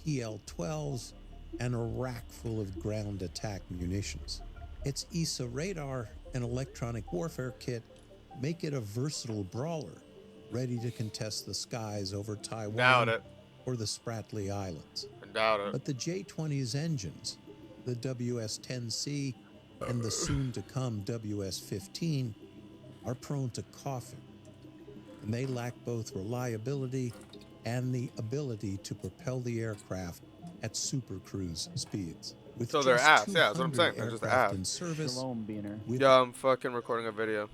PL-12s, and a rack full of ground attack munitions. Its ESA radar and electronic warfare kit make it a versatile brawler, ready to contest the skies over Taiwan or the Spratly Islands. But the J-20's engines, the WS-10C and the soon-to-come WS-15, are prone to coughing, and they lack both reliability and the ability to propel the aircraft at super cruise speeds. With so they're ass, yeah, that's what I'm 200 saying. They're just ass. in service, Yeah, I'm fucking recording a video.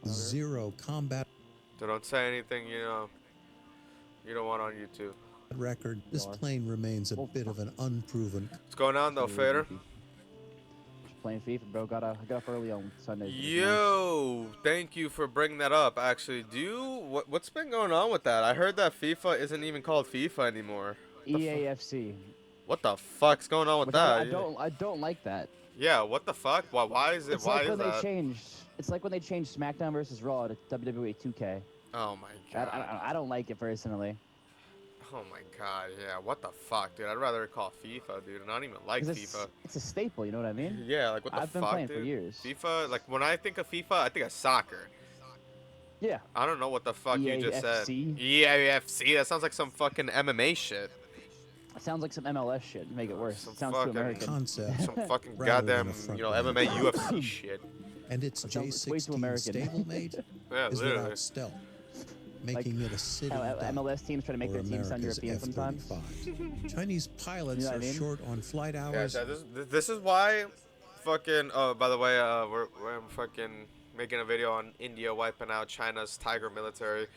Zero combat Don't say anything, you know, you don't want on YouTube. record, this plane remains a bit of an unproven. What's going on though, Fader? Just playing FIFA, bro. Got up early on Sunday. Yo, thank you for bringing that up. Actually, what's been going on with that? I heard that FIFA isn't even called FIFA anymore. EAFC. What the fuck's going on with that? I don't like that. Yeah, what the fuck? Why is it? It's why like is when that? they changed. It's like when they changed SmackDown versus Raw to WWE 2K. Oh my god. I don't like it personally. Oh my god, yeah. What the fuck, dude? I'd rather call FIFA, dude. I don't even like FIFA. It's a staple, you know what I mean? Yeah, like what the fuck, I've been playing dude? for years. FIFA, like when I think of FIFA, I think of soccer. Yeah. I don't know what the fuck you just said. EAFC? EAFC? That sounds like some fucking MMA shit. It sounds like some MLS shit. To make it worse. Some It sounds fucking too American. Concept. Some fucking rather than goddamn, a front you know, runner. MMA, UFC shit. And its It sounds way too J-16 American. stablemate Yeah, is literally. without stealth, making it a city MLS teams try to make their teams sound European sometimes. Chinese pilots You know what are I mean? short on flight Yeah, hours. this is why fucking, oh, by the way, we're fucking making a video on India wiping out China's tiger military.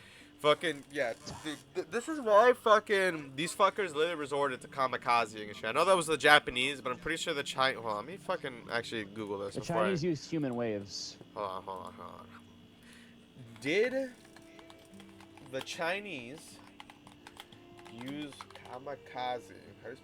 Fucking, yeah, this is why fucking these fuckers literally resorted to kamikazing and shit. I know that was the Japanese, but I'm pretty sure the Chinese, hold on, let me fucking actually Google this. The before Chinese use human waves. Hold on. Did the Chinese use kamikaze?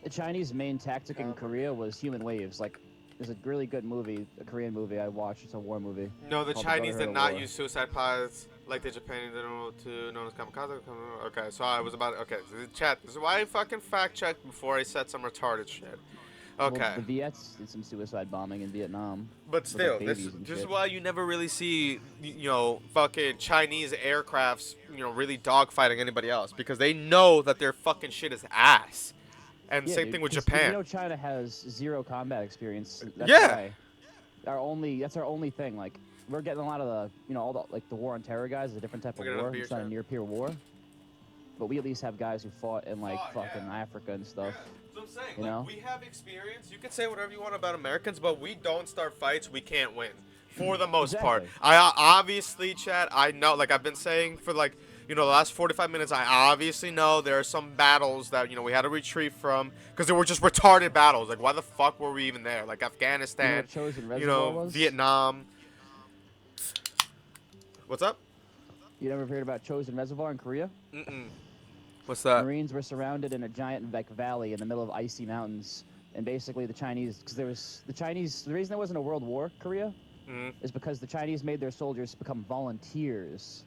The Chinese main tactic in Korea was human waves. Like, there's a really good movie, a Korean movie I watched. It's a war movie. No, the called Chinese Brotherhood did of not War. use suicide pilots like the Japanese did known as kamikaze. Okay, so I was about okay. So the chat. This is why I fucking fact checked before I said some retarded shit. Okay. Well, the Viets did some suicide bombing in Vietnam. But with, still, like, this babies and is shit. why you never really see, you know, fucking Chinese aircrafts, you know, really dogfighting anybody else because they know that their fucking shit is ass. And Yeah, same dude, thing with 'cause Japan. You know, China has zero combat experience. That's Yeah. why that's our only thing. Like, we're getting a lot of the, you know, all the, like, the war on terror guys is a different type of Look at another war. beer It's not a can. near-peer war. But we at least have guys who fought in, like, fucking Africa and stuff. That's what I'm saying. You Like, know? we have experience. You can say whatever you want about Americans, but we don't start fights we can't win. For the most part. Exactly. I obviously, chat, I know, like I've been saying for like You know, the last 45 minutes, I obviously know there are some battles that, you know, we had to retreat from because they were just retarded battles. Like, why the fuck were we even there? Like, Afghanistan, you know, Vietnam. What's up? You never heard about Chosin Reservoir in Korea? Mm-mm. What's that? Marines were surrounded in a giant like valley in the middle of icy mountains, and basically the Chinese, because the reason there wasn't a world war, Korea, is because the Chinese made their soldiers become volunteers.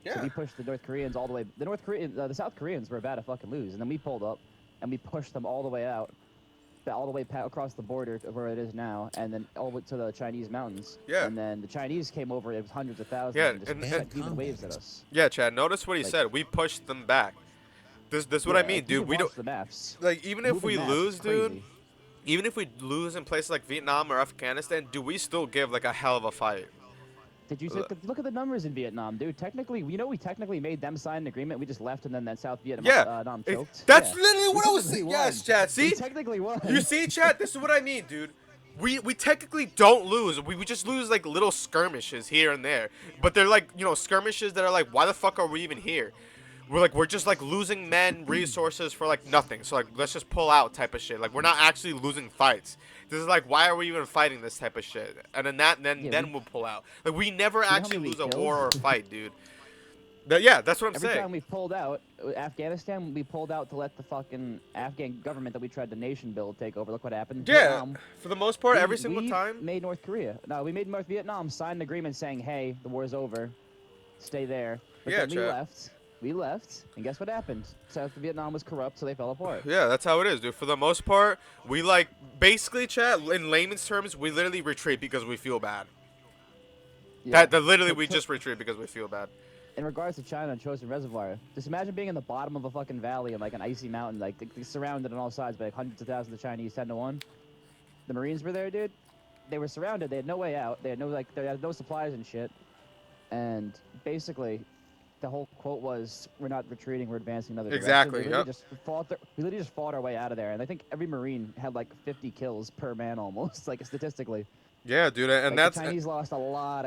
Yeah. So we pushed the North Koreans all the way. The South Koreans were about to fucking lose, and then we pulled up, and we pushed them all the way out, all the way across the border to where it is now, and then all the way to the Chinese mountains. Yeah. And then the Chinese came over. It was hundreds of thousands. Yeah, and just sent human waves at us. Yeah, Chad. Notice what he Like- said. We pushed them back. This is what I mean, dude. We don't. The maps. Like, even if Moving we maps lose, is dude. crazy. Even if we lose in places like Vietnam or Afghanistan, do we still give like a hell of a fight? Did you look at the numbers in Vietnam, dude? Technically, we technically made them sign an agreement. We just left, and then that South Vietnam choked. That's Yeah. literally We what I was technically saying. won. Yes, Chad. See? We technically won. You see, Chad? This is what I mean, dude. We technically don't lose. We just lose like little skirmishes here and there. But they're like, you know, skirmishes that are like, why the fuck are we even here? We're just like losing men, resources for like nothing. So like, let's just pull out type of shit. Like, we're not actually losing fights. This is like, why are we even fighting this type of shit? And then we'll pull out. Like, we never You know how actually many lose we a killed? war or a fight, dude. Yeah, that's what I'm Every saying. time we pulled out, Afghanistan, we pulled out to let the fucking Afghan government that we tried to nation build take over. Look what happened. Yeah, Vietnam, for the most part, every single we time. made North Korea. No, we made North Vietnam sign an agreement saying, hey, the war's over. Stay there. But Yeah, then we Chad. left. We left, and guess what happened? South Vietnam was corrupt, so they fell apart. Yeah, that's how it is, dude. For the most part, we like basically, chat in layman's terms, we literally retreat because we feel bad. Yeah. That literally But we just retreat because we feel bad. In regards to China and Chosin Reservoir, just imagine being in the bottom of a fucking valley in like an icy mountain, like surrounded on all sides by like hundreds of thousands of Chinese, 10 to 1. The Marines were there, dude. They were surrounded. They had no way out. They had no supplies and shit. And basically, the whole quote was, "We're not retreating. We're advancing another direction." Exactly, We literally yep. we literally just fought our way out of there. And I think every Marine had like 50 kills per man almost, like statistically. Yeah, dude, and Like, that's the Chinese lost a lot.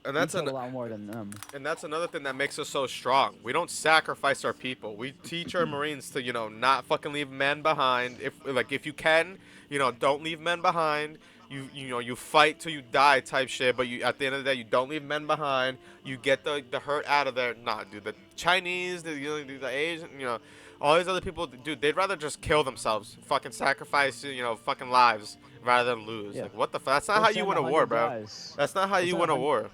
and that's we killed an, a lot more than them. and that's another thing that makes us so strong. We don't sacrifice our people. We teach our Marines to, you know, not fucking leave men behind. If you can, you know, don't leave men behind. You know, you fight till you die type shit, but you at the end of the day, you don't leave men behind. You get the hurt out of there. Nah, dude, the Chinese, the Asian, you know, all these other people, dude, they'd rather just kill themselves, fucking sacrifice, you know, fucking lives rather than lose. Yeah. Like, what the fuck? That's not They'll how you send win a 100 war, bro. guys. That's not how They'll you send win a 100 war.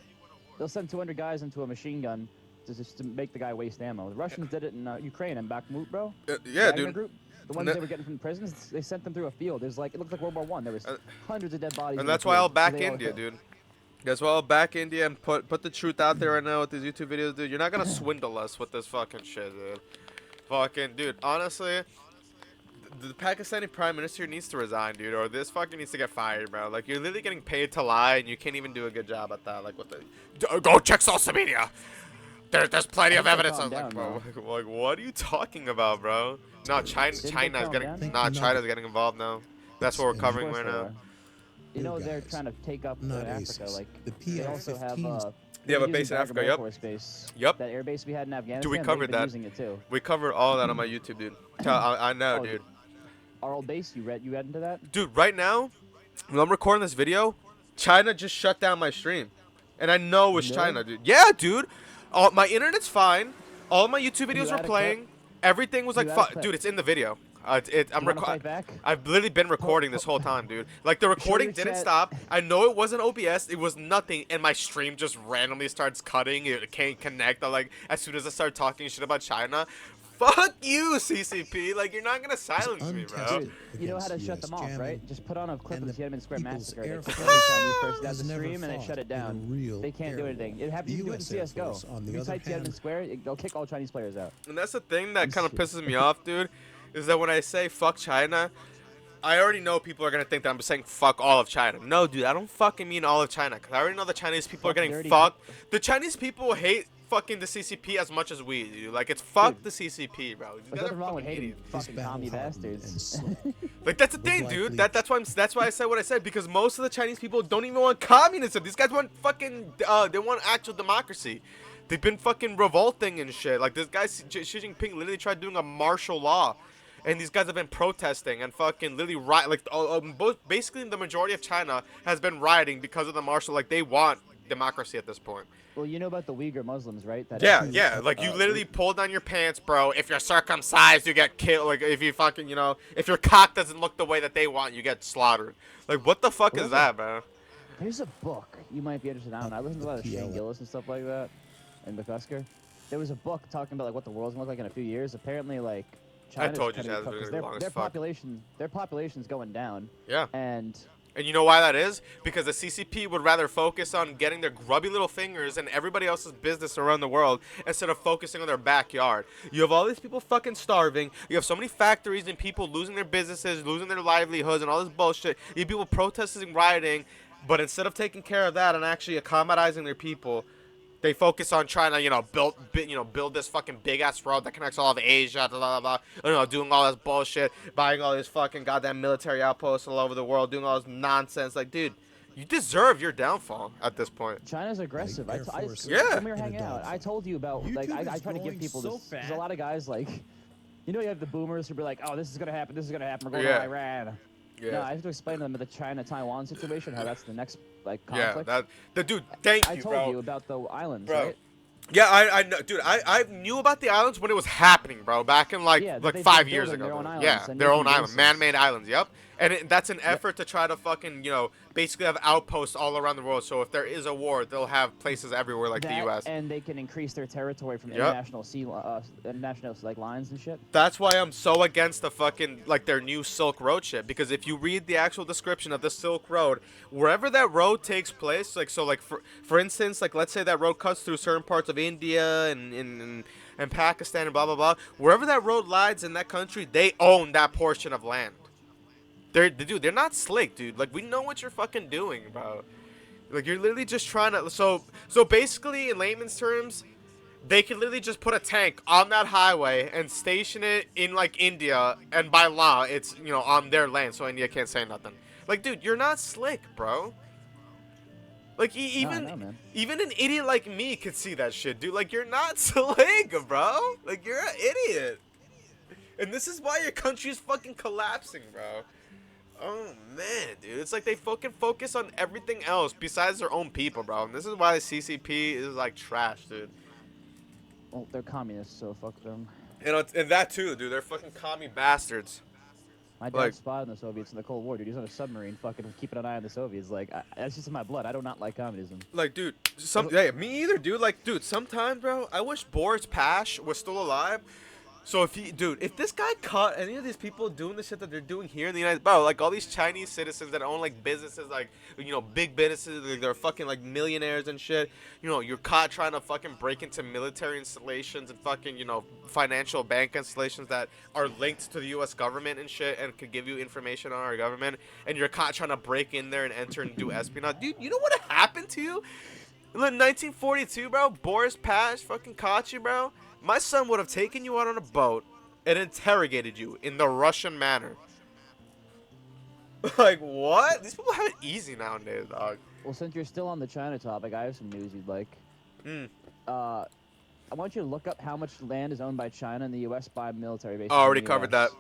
They'll send 200 guys into a machine gun just to make the guy waste ammo. The Russians did it in Ukraine and Bakhmut, bro. Yeah, Wagner dude. Group, the ones they were getting from the prisons, they sent them through a field. There's like, it looked like World War I. There was hundreds of dead bodies. in And the that's why I'll field, back 'cause they all India, hit. dude. That's why I'll back India and put the truth out there right now with these YouTube videos, dude. You're not gonna swindle us with this fucking shit, dude. Fucking, dude, honestly, the Pakistani Prime Minister needs to resign, dude, or this fucking needs to get fired, bro. Like, you're literally getting paid to lie, and you can't even do a good job at that. Like, what the... Go check social media! There's plenty of evidence. I'm like, bro, like, what are you talking about, bro? No, China's getting involved now. That's what we're covering right now. You know, they're trying to take up Africa. ISIS. Like, The they also have They have a using base in Bagram Africa, Air yep. Force Base. Yep. That air base we had in Afghanistan. Dude, we they've covered been that. Using it too. We covered all of that on my YouTube, dude. I know, dude. Our old base, you read into that? Dude, right now, when I'm recording this video, China just shut down my stream. And I know it was Really? China, dude. Yeah, dude. My internet's fine. All of my YouTube videos You were had a playing. clip? Everything was like You had a fine. clip? Dude, it's in the video. You wanna fight back? I've literally been recording this whole time, dude. Like, the recording didn't chat. stop. I know it wasn't OBS. It was nothing. And my stream just randomly starts cutting. It can't connect. I'm like, as soon as I start talking shit about China, fuck you, CCP. Like, you're not going to silence me, bro. Dude, you know how to shut them off, right? Just put on a clip of the Tiananmen Square People's massacre. They Air took Force every Chinese person down has the never stream and they fought shut it in a down. real They can't do area. anything. You can do it in US Air CS:GO. Force, on the If you other type Tiananmen hand- Square, they'll kick all Chinese players out. And that's the thing that kind of pisses me off, dude, is that when I say fuck China, I already know people are going to think that I'm saying fuck all of China. No, dude, I don't fucking mean all of China, because I already know the Chinese people are Fuck getting dirty fucked. The Chinese people hate fucking the CCP as much as we do. Like, it's fuck the CCP, bro. These There's guys are nothing wrong with fucking hating idiots. fucking commie bastards. Like, that's the thing, dude. That's why I said what I said, because most of the Chinese people don't even want communism. These guys want fucking they want actual democracy. They've been fucking revolting and shit. Like, this guy, Xi Jinping, literally tried doing a martial law. And these guys have been protesting and fucking literally riot. Like, basically the majority of China has been rioting because of the martial. Like, they want democracy at this point. Well, you know about the Uyghur Muslims, right? That Yeah, yeah. Like, you literally pull down your pants, bro. If you're circumcised, you get killed. Like, if you fucking, you know, if your cock doesn't look the way that they want, you get slaughtered. Like, what the fuck is that, man? There's a book you might be interested in. I don't know. I listen to a lot of Shane Gillis and stuff like that, and McCusker. There was a book talking about like what the world's gonna look like in a few years. Apparently, like China's I told you, gonna be Chad's their, long as their fuck. population's going down. Yeah. And you know why that is? Because the CCP would rather focus on getting their grubby little fingers in everybody else's business around the world instead of focusing on their backyard. You have all these people fucking starving. You have so many factories and people losing their businesses, losing their livelihoods, and all this bullshit. You have people protesting, rioting, but instead of taking care of that and actually accommodating their people, they focus on trying to, you know, build this fucking big ass road that connects all of Asia, blah, blah, blah, you know, doing all this bullshit, buying all these fucking goddamn military outposts all over the world, doing all this nonsense. Like, dude, you deserve your downfall at this point. China's aggressive. Like Yeah. When we were hanging out, I told you about like I try to give people so this. There's a lot of guys like, you know, you have the boomers who be like, oh, this is gonna happen. This is gonna happen. We're going to Iran. Yeah. No, I have to explain to them the China-Taiwan situation, how that's the next like Yeah, conflict. dude, thank you, I told bro. you about the islands, Bro. right? Yeah, I know, dude. I knew about the islands when it was happening, bro. Back in like Yeah, like they've 5 been years building ago. their own bro. islands Yeah, and their own making island, bases. man-made islands. Yep. And that's an effort to try to fucking, you know, basically have outposts all around the world. So if there is a war, they'll have places everywhere like the That, U.S. and they can increase their territory from Yep. international like lines and shit. That's why I'm so against the fucking, like, their new Silk Road shit. Because if you read the actual description of the Silk Road, wherever that road takes place, like, so, like, for instance, like, let's say that road cuts through certain parts of India and Pakistan and blah, blah, blah. Wherever that road lies in that country, they own that portion of land. They're not slick, dude. Like, we know what you're fucking doing, bro. Like, you're literally just trying to, so basically, in layman's terms, they can literally just put a tank on that highway and station it in, like, India, and by law, it's, you know, on their land, so India can't say nothing. Like, dude, you're not slick, bro. Like, even an idiot like me could see that shit, dude. Like, you're not slick, bro. Like, you're an idiot. And this is why your country is fucking collapsing, bro. Oh, man, dude. It's like they fucking focus on everything else besides their own people, bro. And this is why the CCP is, like, trash, dude. Well, they're communists, so fuck them. And that, too, dude. They're fucking commie bastards. My dad spotted the Soviets in the Cold War, dude. He was on a submarine fucking keeping an eye on the Soviets. Like, that's just in my blood. I do not like communism. Like, dude, yeah, me either, dude. Like, dude, sometimes, bro, I wish Boris Pash was still alive. So if this guy caught any of these people doing the shit that they're doing here in the United, bro, like all these Chinese citizens that own like businesses, like, you know, big businesses, like, they're fucking like millionaires and shit. You know, you're caught trying to fucking break into military installations and fucking, you know, financial bank installations that are linked to the U.S. government and shit and could give you information on our government. And you're caught trying to break in there and enter and do espionage. Dude, you know what happened to you? In 1942, bro, Boris Pash fucking caught you, bro. My son would have taken you out on a boat and interrogated you in the Russian manner. Like, what? These people have it easy nowadays, dog. Well, since you're still on the China topic, I have some news you'd like. I want you to look up how much land is owned by China in the U.S. by military bases. Already covered that.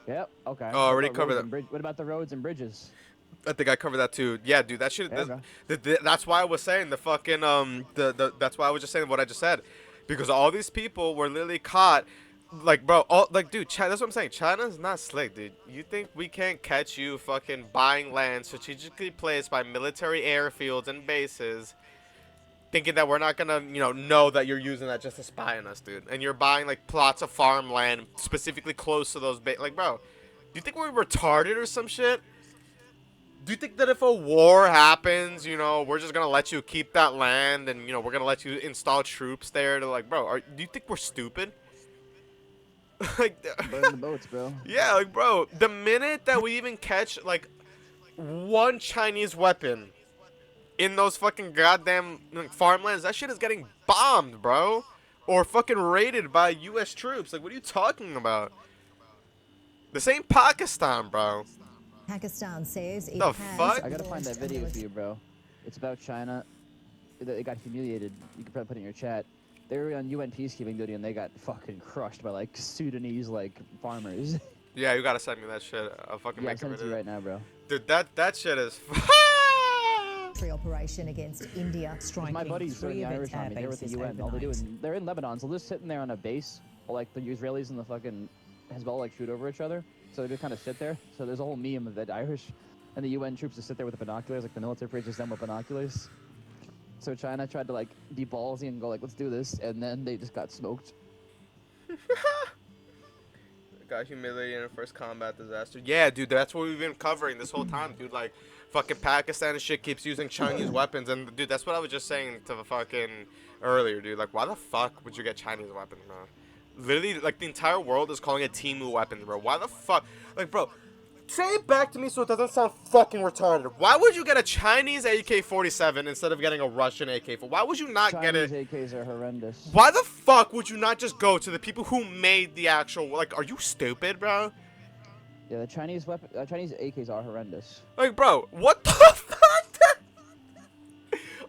Yep, okay. Oh, already covered that. What about the roads and bridges? I think I covered that too. Yeah, dude, that shit. That's why I was saying the fucking that's why I was just saying what I just said, because all these people were literally caught, like, bro, dude, China, that's what I'm saying. China's not slick, dude. You think we can't catch you fucking buying land strategically placed by military airfields and bases, thinking that we're not gonna, you know that you're using that just to spy on us, dude, and you're buying like plots of farmland specifically close to those like, bro, do you think we're retarded or some shit? Do you think that if a war happens, you know, we're just gonna let you keep that land and, you know, we're gonna let you install troops there to, like, bro, do you think we're stupid? Like, burn the boats, bro. Yeah, like, bro, the minute that we even catch like one Chinese weapon in those fucking goddamn farmlands, that shit is getting bombed, bro, or fucking raided by U.S. troops. Like, what are you talking about? This ain't Pakistan, bro. Pakistan says it the has fuck? I gotta find that video for you, bro. It's about China. It got humiliated. You can probably put it in your chat. They were on UN peacekeeping duty and they got fucking crushed by like Sudanese like farmers. Yeah, you gotta send me that shit. I'll fucking Yeah, I'm make a sending it to you video. right now, bro. Dude, that shit is. Operation against India. My buddies are in the Irish army. They're with the UN. All they do is they're in Lebanon, so they're just sitting there on a base, while, like the Israelis and the fucking Hezbollah like shoot over each other. So they just kind of sit there. So there's a whole meme of the Irish and the UN troops just sit there with the binoculars, like the military bridges them with binoculars. So China tried to like be ballsy and go like, let's do this, and then they just got smoked. Got humiliated in a first combat disaster. Yeah, dude, that's what we've been covering this whole time, dude. Like, fucking Pakistan and shit keeps using Chinese weapons, and dude, that's what I was just saying to the fucking earlier, dude. Like, why the fuck would you get Chinese weapons, bro? Literally, like, the entire world is calling it Temu weapons, bro. Why the fuck? Like, bro, say it back to me so it doesn't sound fucking retarded. Why would you get a Chinese AK-47 instead of getting a Russian AK-47? Why would you not get it? Chinese AKs are horrendous. Why the fuck would you not just go to the people who made the actual? Like, are you stupid, bro? Yeah, the Chinese Chinese AKs are horrendous. Like, bro, what the fuck?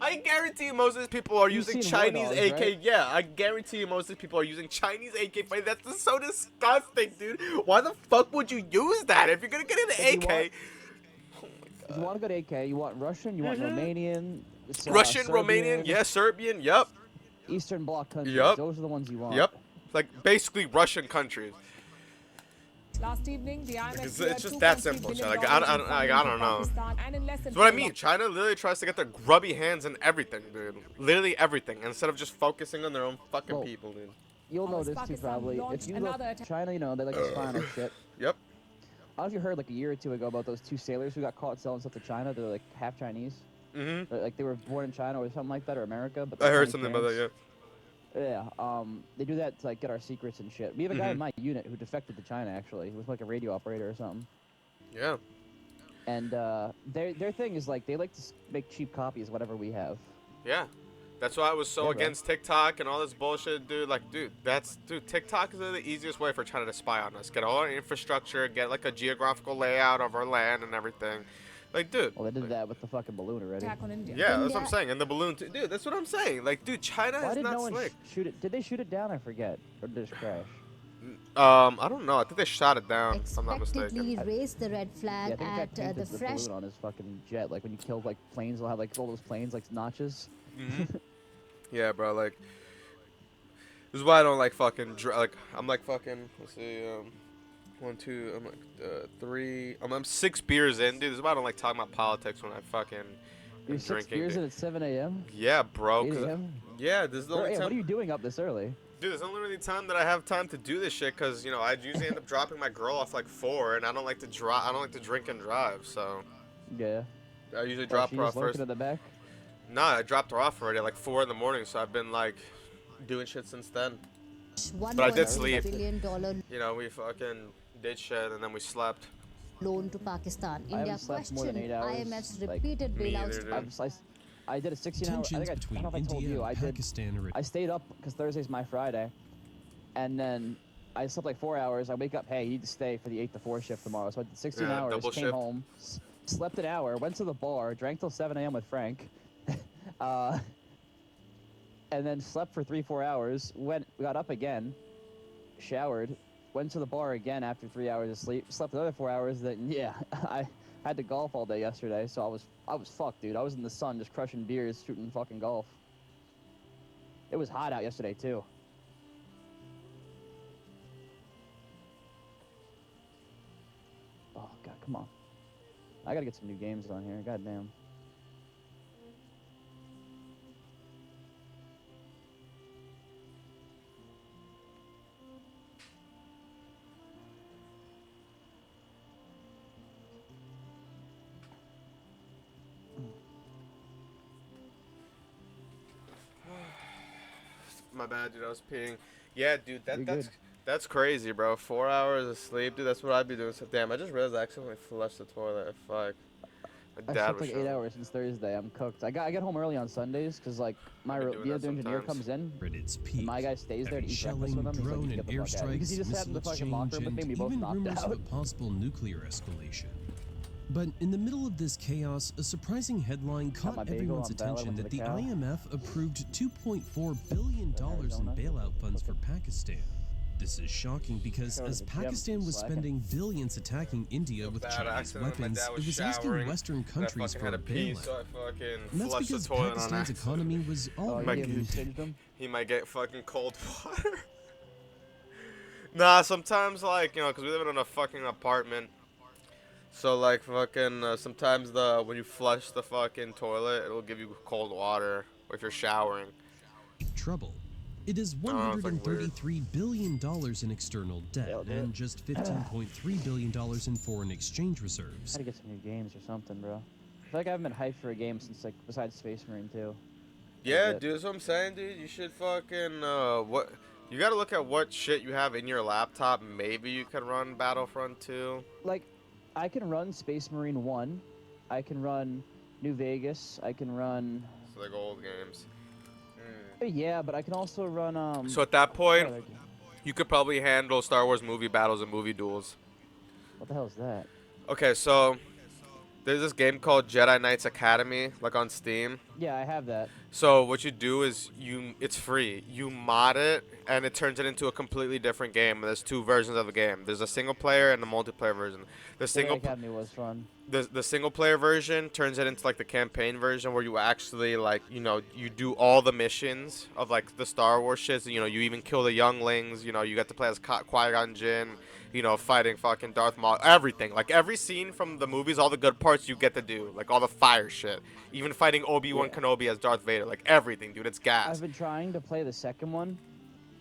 I guarantee most of these people are using Chinese Dogs, AK. right? Yeah, I guarantee you most of these people are using Chinese AK. That's just so disgusting, dude. Why the fuck would you use that if you're gonna get an AK? If you want a good AK, you want Russian, you want Romanian, Russian, Serbian, Romanian, yeah, Serbian, yep. Eastern Bloc countries. Yep. Those are the ones you want. Yep. Like basically Russian countries. Last evening, the IMF It's just that simple. Like, I don't know. That's what I mean. China literally tries to get their grubby hands in everything, dude. Literally everything, instead of just focusing on their own fucking people, dude. You'll know this too, probably. If you look, China, you know, they like to spy on our shit. Yep. I don't know if you heard like a year or two ago about those two sailors who got caught selling stuff to China. They're like half Chinese. Mm-hmm. Like they were born in China or something like that, or America. But I heard something about that, yeah. Yeah, they do that to like get our secrets and shit. We have a guy in my unit who defected to China actually. He was like a radio operator or something. Yeah. And their thing is like they like to make cheap copies of whatever we have. Yeah. That's why I was so against TikTok and all this bullshit, dude. Like, dude, TikTok is the easiest way for China to spy on us. Get all our infrastructure, get like a geographical layout of our land and everything. Like, dude. Well, they did that with the fucking balloon already. Attack on India. Yeah, that's what I'm saying. And the balloon, too. Dude, that's what I'm saying. Like, dude, China Why is did not no one slick. shoot it? Did they shoot it down? I forget. Or did it just crash? I don't know. I think they shot it down. If I'm not Expectedly mistaken. raised the red flag Yeah, I think at that painted the fresh. balloon on his fucking jet. Like when you kill like planes, they'll have like all those planes like notches. Mm-hmm. Yeah, bro. Like, this is why I don't like fucking. I'm like fucking. Let's see. 1, 2. I'm like 3. I'm 6 beers in, dude. This is why I don't like talking about politics when I fucking. You're am 6 drinking, beers dude. in at 7 a.m. Yeah, bro. 8 a.m. Yeah, this is the only Hey, time. what are you doing up this early? Dude, it's the only really time that I have time to do this shit, cause you know I usually end up dropping my girl off like 4, and I don't like to I don't like to drink and drive, so. Yeah. I usually drop her off first. In the back. Nah, I dropped her off already at like 4 in the morning, so I've been like doing shit since then. But I did sleep. $1 billion You know, we fucking did shit and then we slept. loan to Pakistan. I India haven't slept more than questioned 8 hours. IMF's like, repeated me bailouts. either, dude. I did a 16-hour. I don't know if I told you. I stayed up because Thursday's my Friday, and then I slept like 4 hours. I wake up, hey, you need to stay for the 8 to 4 shift tomorrow. So I did 16 hours. double Came shift. home, slept an hour, went to the bar, drank till 7 a.m. with Frank, and then slept for 3-4 hours. Got up again, showered, went to the bar again after 3 hours of sleep, slept another 4 hours. Then yeah, I had to golf all day yesterday, so I was fucked, dude. I was in the sun just crushing beers, shooting fucking golf. It was hot out yesterday too. Oh god, come on. I gotta get some new games on here. Goddamn. My bad, dude. I was peeing. Yeah, dude. You're That's crazy, bro. 4 hours of sleep, dude. That's what I'd be doing. So damn, I just realized I accidentally flushed the toilet. Fuck. My I dad slept was like 8 hours since Thursday. I'm cooked. I get home early on Sundays because like I've been doing the that other engineer sometimes. comes in. At its And peak, my guy stays there to heavy eat breakfast with shelling, him. He's like, drone "You and get the fuck out." airstrikes, Because he just sat in missile the fucking locker exchange, room with me. and We both even knocked rumors out. of a possible nuclear escalation. But in the middle of this chaos, a surprising headline caught everyone's attention that the IMF approved $2.4 billion in bailout funds for Pakistan. This is shocking because as Pakistan was spending billions attacking India with Chinese weapons, it was asking Western countries for a bailout. And that's because Pakistan's economy was already he might get fucking cold water. Nah, sometimes, like, you know, because we live in a fucking apartment. So, like, fucking, sometimes when you flush the fucking toilet, it'll give you cold water if you're showering. Trouble. It is $133 billion in external debt and just $15.3 billion in foreign exchange reserves. Gotta get some new games or something, bro. I feel like I haven't been hyped for a game since, like, besides Space Marine 2. Yeah, dude, that's what I'm saying, dude. You should fucking, you gotta look at what shit you have in your laptop. Maybe you could run Battlefront 2. Like, I can run Space Marine 1. I can run New Vegas. I can run... It's like old games. Yeah, but I can also run, So at that point, you could probably handle Star Wars movie battles and movie duels. What the hell is that? Okay, so there's this game called Jedi Knights Academy, like on Steam. Yeah, I have that. So what you do is it's free. You mod it, and it turns it into a completely different game. There's two versions of the game. There's a single player and a multiplayer version. The single Academy was fun. The single player version turns it into like the campaign version where you actually like, you know, you do all the missions of like the Star Wars shit. You know, you even kill the younglings. You know, you get to play as Qui-Gon Jinn. You know, fighting fucking Darth Maul, everything. Like, every scene from the movies, all the good parts you get to do. Like, all the fire shit. Even fighting Obi-Wan Kenobi as Darth Vader. Like, everything, dude. It's gas. I've been trying to play the second one,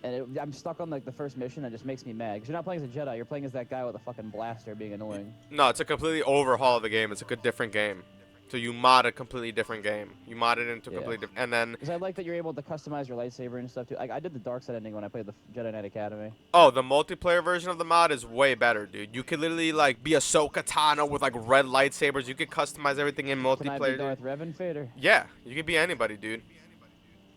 and I'm stuck on, like, the first mission. It just makes me mad. Because you're not playing as a Jedi. You're playing as that guy with a fucking blaster being annoying. No, it's a completely overhaul of the game. It's a different game. So you mod a completely different game. You mod it into a completely different... And then... Because I like that you're able to customize your lightsaber and stuff, too. Like, I did the dark side ending when I played the Jedi Knight Academy. Oh, the multiplayer version of the mod is way better, dude. You could literally, like, be Ahsoka Tano with, like, red lightsabers. You could customize everything in multiplayer. Can I be Darth Revan Vader? Yeah, you could be anybody, dude.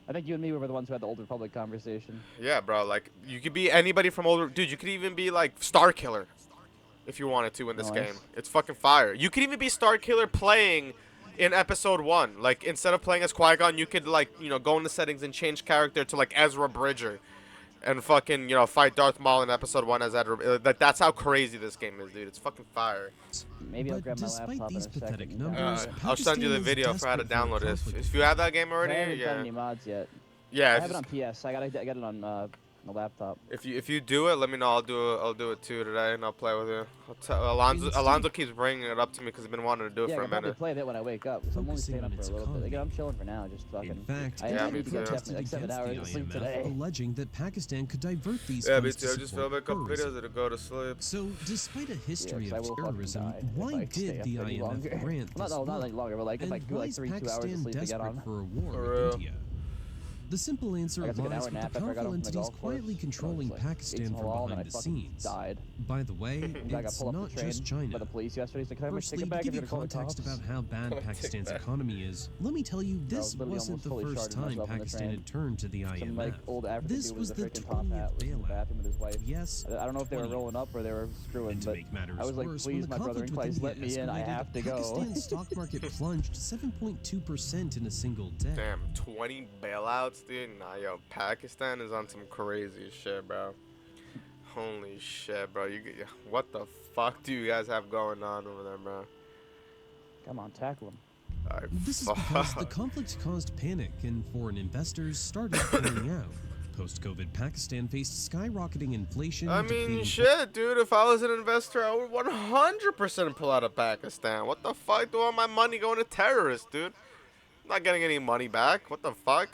I think you and me were the ones who had the Old Republic conversation. Yeah, bro. Like, you could be anybody from Old... Dude, you could even be, like, Starkiller if you wanted to in this game. It's fucking fire. You could even be Starkiller playing... in episode 1, like, instead of playing as Qui-Gon, you could, like, you know, go in the settings and change character to, like, Ezra Bridger. And fucking, you know, fight Darth Maul in episode 1 as Ezra. Like, that's how crazy this game is, dude. It's fucking fire. Maybe I'll grab my laptop in a second. I'll send you the video for how to download it. If you have that game already, I haven't done any mods yet. Yeah. I have it on PS. I gotta get it on my laptop. If you do it, let me know. I'll do it too today, and I'll play with you. Alonzo keeps bringing it up to me because he's been wanting to do it for a minute. Yeah, I'll probably play it when I wake up. So I'm only staying up for a little bit. Again, I'm chilling for now, just fucking. In fact, I need to get definitely like 7 hours of sleep today. Alleging that Pakistan could divert these yeah, funds me too. I just filmed a couple videos to go to sleep. So, despite a history of terrorism, why did the IMF grant this not any longer, but like if I do like 3 2 hours of sleep to get on. For a war with India? The simple answer lies with the powerful entities quietly controlling Pakistan from behind the scenes. By the way, it's not just China. Firstly, to give you context about how bad Pakistan's economy is, let me tell you this wasn't the first time Pakistan had turned to the IMF. This was the 20th bailout. Yes, I don't know if they were rolling up or they were screwing, but I was like, please, my brother in Christ, let me in. I have to go. Pakistan's stock market plunged 7.2% in a single day. Damn, 20 bailouts? Dude, nah, yo, Pakistan is on some crazy shit, bro. Holy shit, bro. What the fuck do you guys have going on over there, bro? Come on, tackle them. This is because the conflict caused panic and foreign investors started pulling out. Post-COVID, Pakistan faced skyrocketing inflation. I mean, shit, dude. If I was an investor, I would 100% pull out of Pakistan. What the fuck? Do all my money going to terrorists, dude? I'm not getting any money back. What the fuck?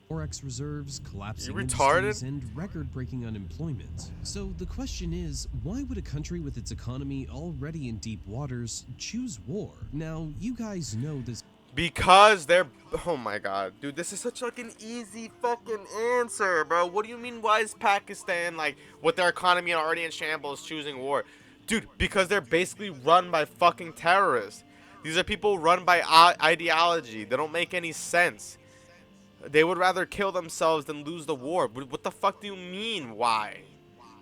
Forex reserves, collapsing retarded? industries, and record-breaking unemployment. So the question is, why would a country with its economy already in deep waters choose war? Now, you guys know this. Because they're... Oh my god, dude, this is such like an easy fucking answer, bro. What do you mean, why is Pakistan, like, with their economy already in shambles, choosing war? Dude, because they're basically run by fucking terrorists. These are people run by ideology. They don't make any sense. They would rather kill themselves than lose the war. What the fuck do you mean, why?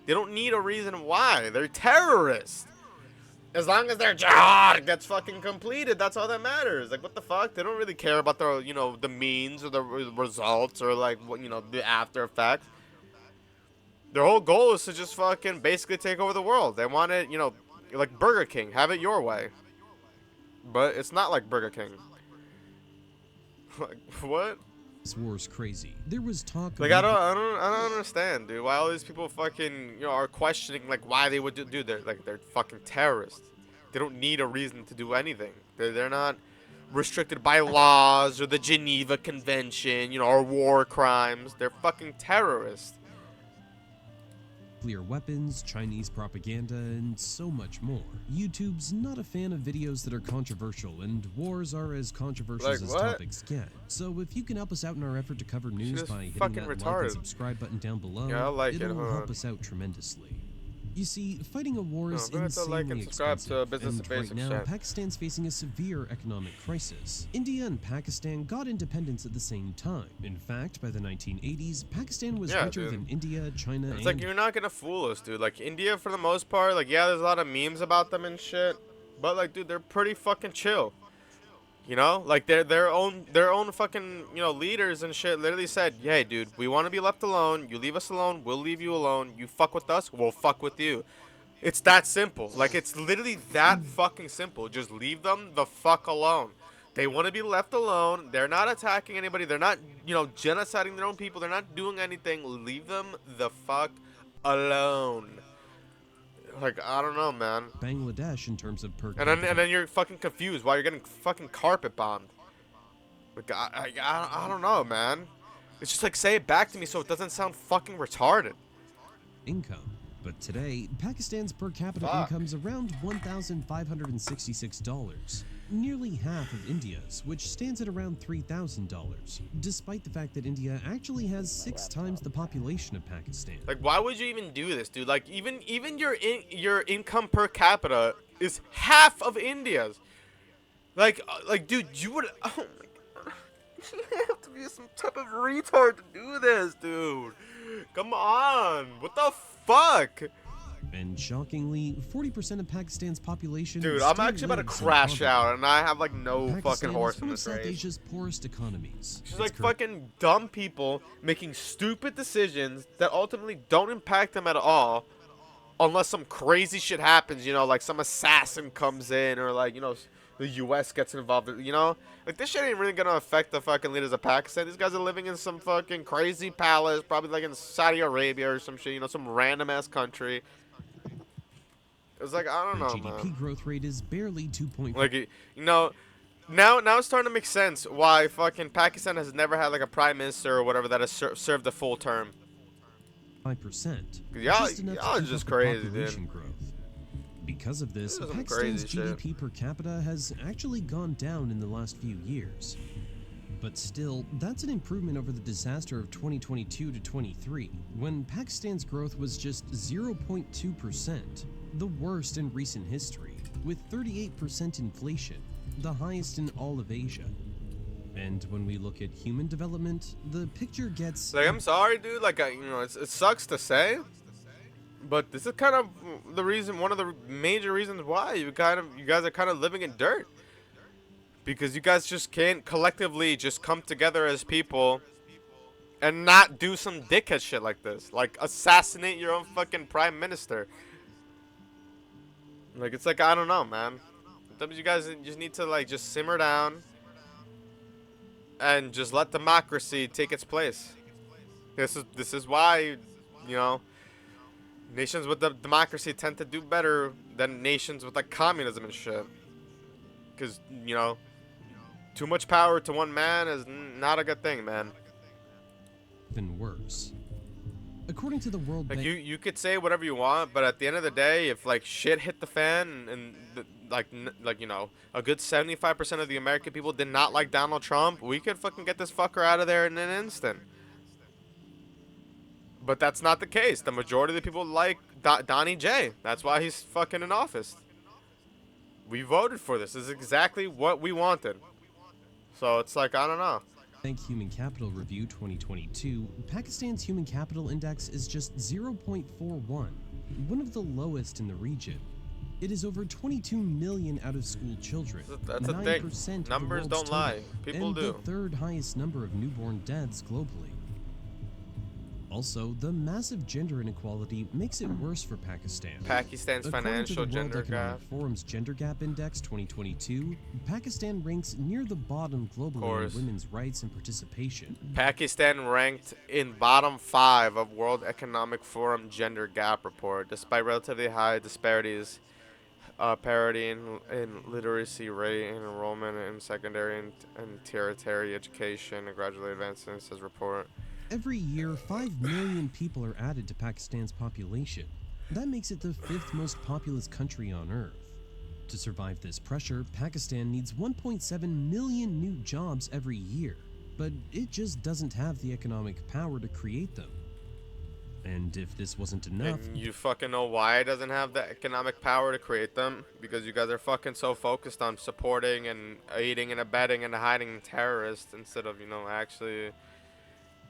They don't need a reason why. They're terrorists. As long as their jihad gets fucking completed, that's all that matters. Like, what the fuck? They don't really care about the, you know, the means or the results or, like, what, you know, the after effects. Their whole goal is to just fucking basically take over the world. They want it, you know, like Burger King. Have it your way. But it's not like Burger King. Like, what? This war's crazy. There was talk. Like, I don't understand, dude. Why all these people fucking, you know, are questioning like why they would do they're like they're fucking terrorists. They don't need a reason to do anything. They're not restricted by laws or the Geneva Convention, you know, or war crimes. They're fucking terrorists. Nuclear weapons, Chinese propaganda, and so much more. YouTube's not a fan of videos that are controversial, and wars are as controversial Like, as what? topics get. So if you can help us out in our effort to cover news by hitting that like retarded. and subscribe button down below, Yeah, I like it. it'll Hold help on. us out tremendously. You see, fighting a war is No, but like and insanely subscribe to expensive, Business and to right Basics now, chat. Pakistan's facing a severe economic crisis. India and Pakistan got independence at the same time. In fact, by the 1980s, Pakistan was Yeah, richer dude. than India, China, It's and like you're not gonna fool us, dude. Like India, for the most part, like yeah, there's a lot of memes about them and shit, but like, dude, they're pretty fucking chill. You know, like their own fucking, you know, leaders and shit literally said, "Hey, dude, we want to be left alone. You leave us alone, we'll leave you alone. You fuck with us, we'll fuck with you." It's that simple. Like, it's literally that fucking simple. Just leave them the fuck alone. They want to be left alone. They're not attacking anybody. They're not, you know, genociding their own people. They're not doing anything. Leave them the fuck alone. Like, I don't know, man. Bangladesh in terms of per And capita. then you're fucking confused while you're getting fucking carpet bombed. Like, I don't know, man. It's just like, say it back to me so it doesn't sound fucking retarded. Income. But today, Pakistan's per capita Fuck. income's around $1,566, nearly half of India's, which stands at around $3,000, despite the fact that India actually has 6 times the population of Pakistan. Like, why would you even do this, dude? Like, even your income per capita is half of India's. Like, dude, you would. Oh my god, you have to be some type of retard to do this, dude. Come on, what the fuck? And shockingly, 40% of Pakistan's population. Dude, I'm still actually about to lives in crash poverty. out, and I have like no Pakistan fucking horse is in one of this South race. Asia's poorest economies. She's It's like correct. fucking dumb people making stupid decisions that ultimately don't impact them at all, unless some crazy shit happens, you know, like some assassin comes in or like, you know, the U.S. gets involved, you know? Like, this shit ain't really gonna affect the fucking leaders of Pakistan. These guys are living in some fucking crazy palace, probably like in Saudi Arabia or some shit, you know, some random-ass country. It's like, I don't The know, GDP man. growth rate is barely 2.5%. Like, you know, now it's starting to make sense why fucking Pakistan has never had like a prime minister or whatever that has served a full term. 5%. Y'all just enough to are keep just up with crazy, population dude. growth. Because of this, This is some Pakistan's crazy shit. GDP per capita has actually gone down in the last few years. But still, that's an improvement over the disaster of 2022 to 23, when Pakistan's growth was just 0.2%, the worst in recent history, with 38% inflation, the highest in all of Asia. And when we look at human development, the picture gets... Like, I'm sorry, dude. Like, you know, it sucks to say, but this is kind of the reason, one of the major reasons why you guys are kind of living in dirt. Because you guys just can't collectively just come together as people and not do some dickhead shit like this. Like, assassinate your own fucking prime minister. Like, it's like, I don't know, man. Sometimes you guys just need to, like, just simmer down and just let democracy take its place. This is why, you know, nations with the democracy tend to do better than nations with like communism and shit. Because, you know, too much power to one man is not a good thing, man. Even worse. According to the World Like, Bank... you could say whatever you want, but at the end of the day, if like shit hit the fan and like you know, a good 75% of the American people did not like Donald Trump, we could fucking get this fucker out of there in an instant. But that's not the case. The majority of the people like Donnie J. That's why he's fucking in office. We voted for this. This is exactly what we wanted. So it's like, I don't know. Bank Human Capital Review 2022, Pakistan's Human Capital Index is just 0.41, one of the lowest in the region. It is over 22 million out-of-school children. That's a thing. Numbers don't lie. People and do. The third highest number of newborn deaths globally. Also, the massive gender inequality makes it worse for Pakistan. Pakistan's financial gender gap. According to the World Economic gap. Forum's Gender Gap Index 2022, Pakistan ranks near the bottom globally in women's rights and participation. Pakistan ranked in bottom 5 of World Economic Forum Gender Gap Report, despite relatively high disparities, parity in literacy rate and enrollment in secondary and tertiary education and gradually advancing, says report. Every year, 5 million people are added to Pakistan's population. That makes it the 5th most populous country on Earth. To survive this pressure, Pakistan needs 1.7 million new jobs every year, but it just doesn't have the economic power to create them. And if this wasn't enough... And you fucking know why it doesn't have the economic power to create them? Because you guys are fucking so focused on supporting and aiding and abetting and hiding terrorists instead of, you know, actually